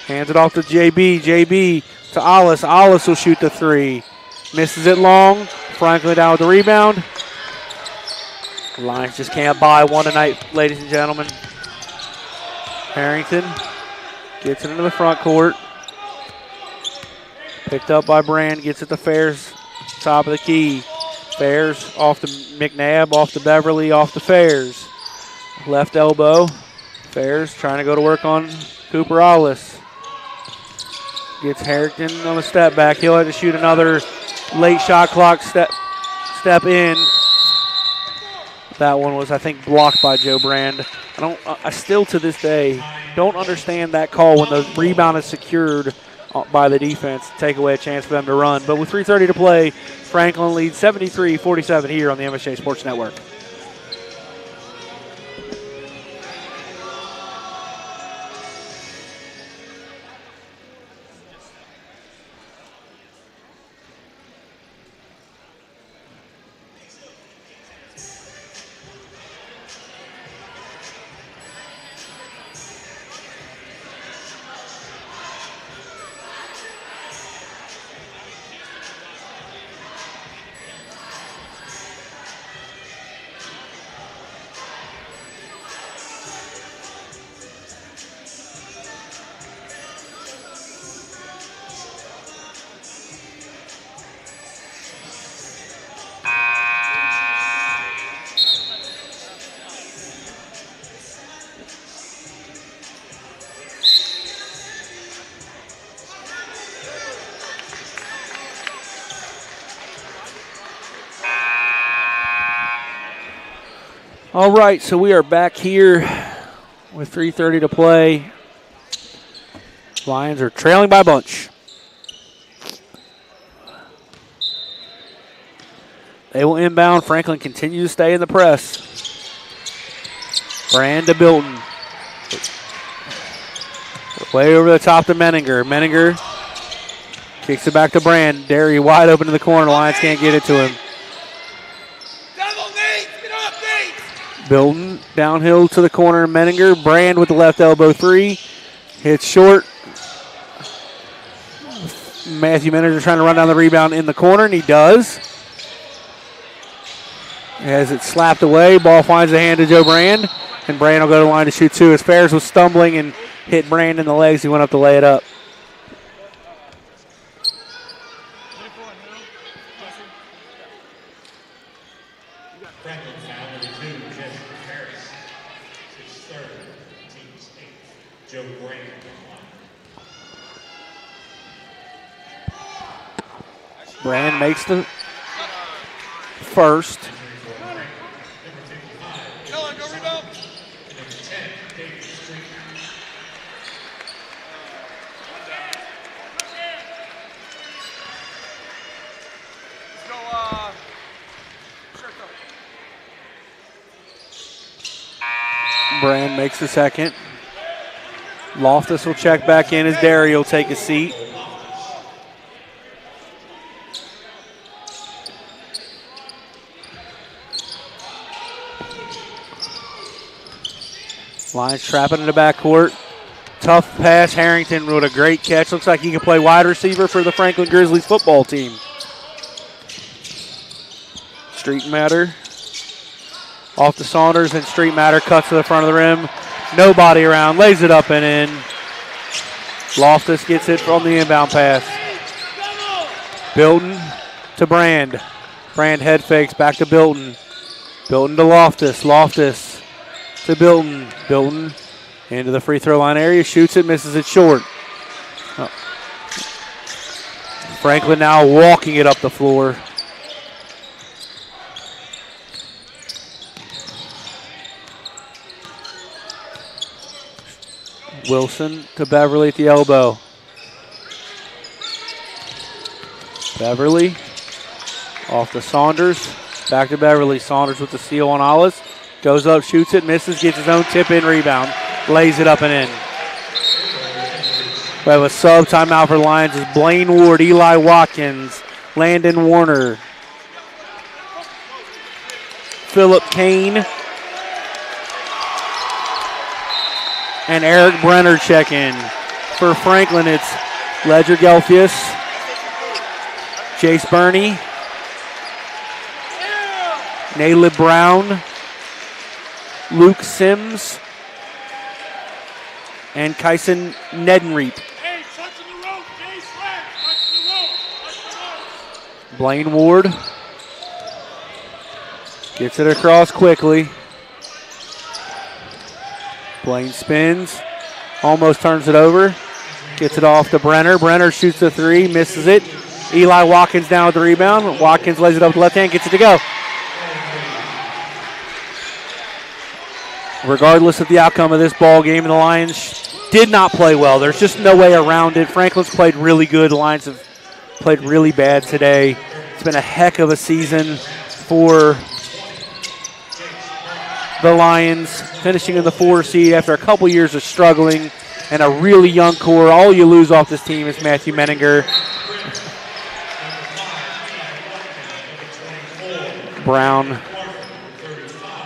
hands it off to JB. JB to Ollis. Ollis will shoot the 3. Misses it long. Franklin down with the rebound. The Lions just can't buy one tonight, ladies and gentlemen. Harrington gets it into the front court. Picked up by Brand. Gets it to Fairs. Top of the key. Fairs off to McNabb. Off to Beverly. Off to Fairs. Left elbow. Fairs trying to go to work on Cooper Ollis. Gets Harrington on the step back. He'll have to shoot another late shot clock step in. That one was, I think, blocked by Joe Brand. I still to this day don't understand that call when the rebound is secured by the defense. Take away a chance for them to run. But with 3:30 to play, Franklin leads 73-47 here on the MSJ Sports Network. All right, so we are back here with 3:30 to play. Lions are trailing by a bunch. They will inbound. Franklin continues to stay in the press. Brand to Bilton. Way over the top to Menninger. Menninger kicks it back to Brand. Derry wide open in the corner. Lions can't get it to him. Bilton downhill to the corner. Menninger. Brand with the left elbow three. Hits short. Matthew Menninger trying to run down the rebound in the corner, and he does. Has it slapped away. Ball finds the hand of Joe Brand, and Brand will go to the line to shoot two. As Ferris was stumbling and hit Brand in the legs, he went up to lay it up. Franklin foul number 2, Jesse Ferris. His third, team's 8th. Joe Brand on line. Brand makes the first. Brand makes the second. Loftus will check back in as Derry will take a seat. Lions trapping in the backcourt. Tough pass. Harrington with a great catch. Looks like he can play wide receiver for the Franklin Grizzlies football team. Street Matter off to Saunders, and Street Matter cuts to the front of the rim. Nobody around. Lays it up and in. Loftus gets it from the inbound pass. Bilton to Brand. Brand head fakes back to Bilton. Bilton to Loftus. Loftus to Bilton. Bilton into the free throw line area. Shoots it, misses it short. Oh. Franklin now walking it up the floor. Wilson to Beverly at the elbow. Beverly off to Saunders. Back to Beverly. Saunders with the steal on Hollis. Goes up, shoots it, misses, gets his own tip-in rebound. Lays it up and in. We have a sub timeout for the Lions as Blaine Ward, Eli Watkins, Landon Warner, Philip Kane, and Eric Brenner check in. For Franklin, it's Ledger Gelfius, Jace Burney, Nalib Brown, Luke Sims, and Kyson Nedenreep. Blaine Ward gets it across quickly. Blaine spins, almost turns it over, gets it off to Brenner. Brenner shoots the three, misses it. Eli Watkins down with the rebound. Watkins lays it up with the left hand, gets it to go. Regardless of the outcome of this ball game, the Lions did not play well. There's just no way around it. Franklin's played really good. The Lions have played really bad today. It's been a heck of a season for the Lions, finishing in the 4 seed after a couple years of struggling and a really young core. All you lose off this team is Matthew Menninger. Brown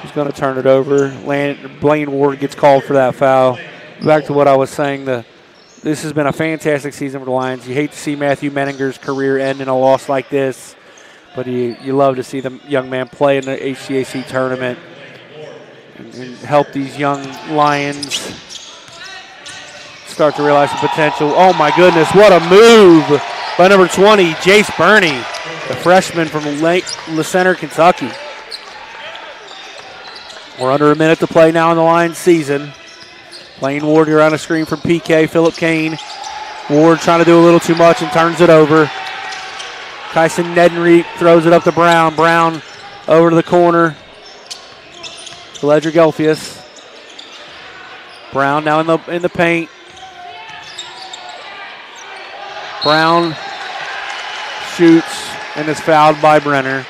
is going to turn it over. Blaine Ward gets called for that foul. Back to what I was saying, this has been a fantastic season for the Lions. You hate to see Matthew Menninger's career end in a loss like this, but you love to see the young man play in the HCAC tournament and help these young Lions start to realize the potential. Oh my goodness, what a move by number 20, Jace Burney, the freshman from Le Center, Kentucky. We're under a minute to play now in the Lions season. Blaine Ward here on a screen from PK, Philip Kane. Ward trying to do a little too much and turns it over. Kyson Nedenreep throws it up to Brown. Brown over to the corner. Ledger Gelfius. Brown now in the paint. Brown shoots and is fouled by Brenner.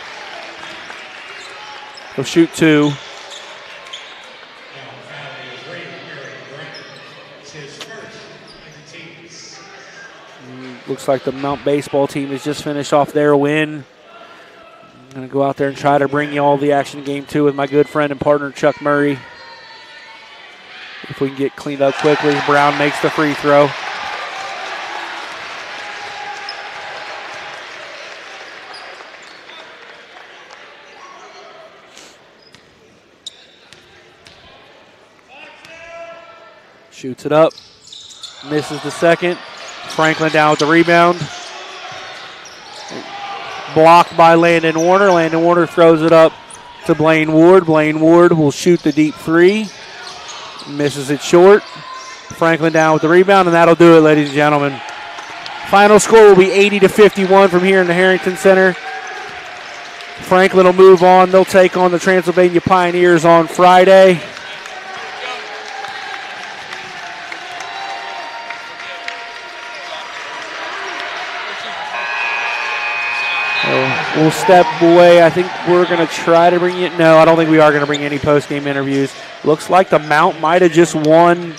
He'll shoot 2. Looks like the Mount baseball team has just finished off their win. I'm going to go out there and try to bring you all the action in game 2 with my good friend and partner, Chuck Murray. If we can get cleaned up quickly, Brown makes the free throw. Shoots it up. Misses the second. Franklin down with the rebound. Blocked by Landon Warner. Landon Warner throws it up to Blaine Ward. Blaine Ward will shoot the deep 3. Misses it short. Franklin down with the rebound, and that'll do it, ladies and gentlemen. Final score will be 80-51 from here in the Harrington Center. Franklin will move on. They'll take on the Transylvania Pioneers on Friday. We'll step away. I think we're going to try to bring it. No, I don't think we are going to bring any post-game interviews. Looks like the Mount might have just won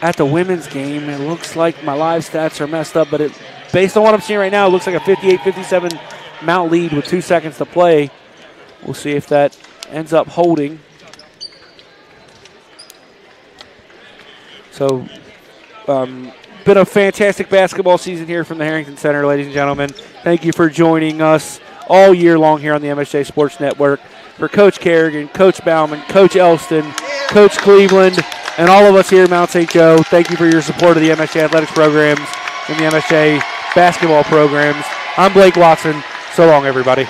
at the women's game. It looks like my live stats are messed up, but based on what I'm seeing right now, it looks like a 58-57 Mount lead with 2 seconds to play. We'll see if that ends up holding. So, been a fantastic basketball season here from the Harrington Center, ladies and gentlemen. Thank you for joining us all year long here on the MSJ Sports Network. For Coach Kerrigan, Coach Bauman, Coach Elston, Coach Cleveland, and all of us here at Mount St. Joe, thank you for your support of the MSJ athletics programs and the MSJ basketball programs. I'm Blake Watson. So long, everybody.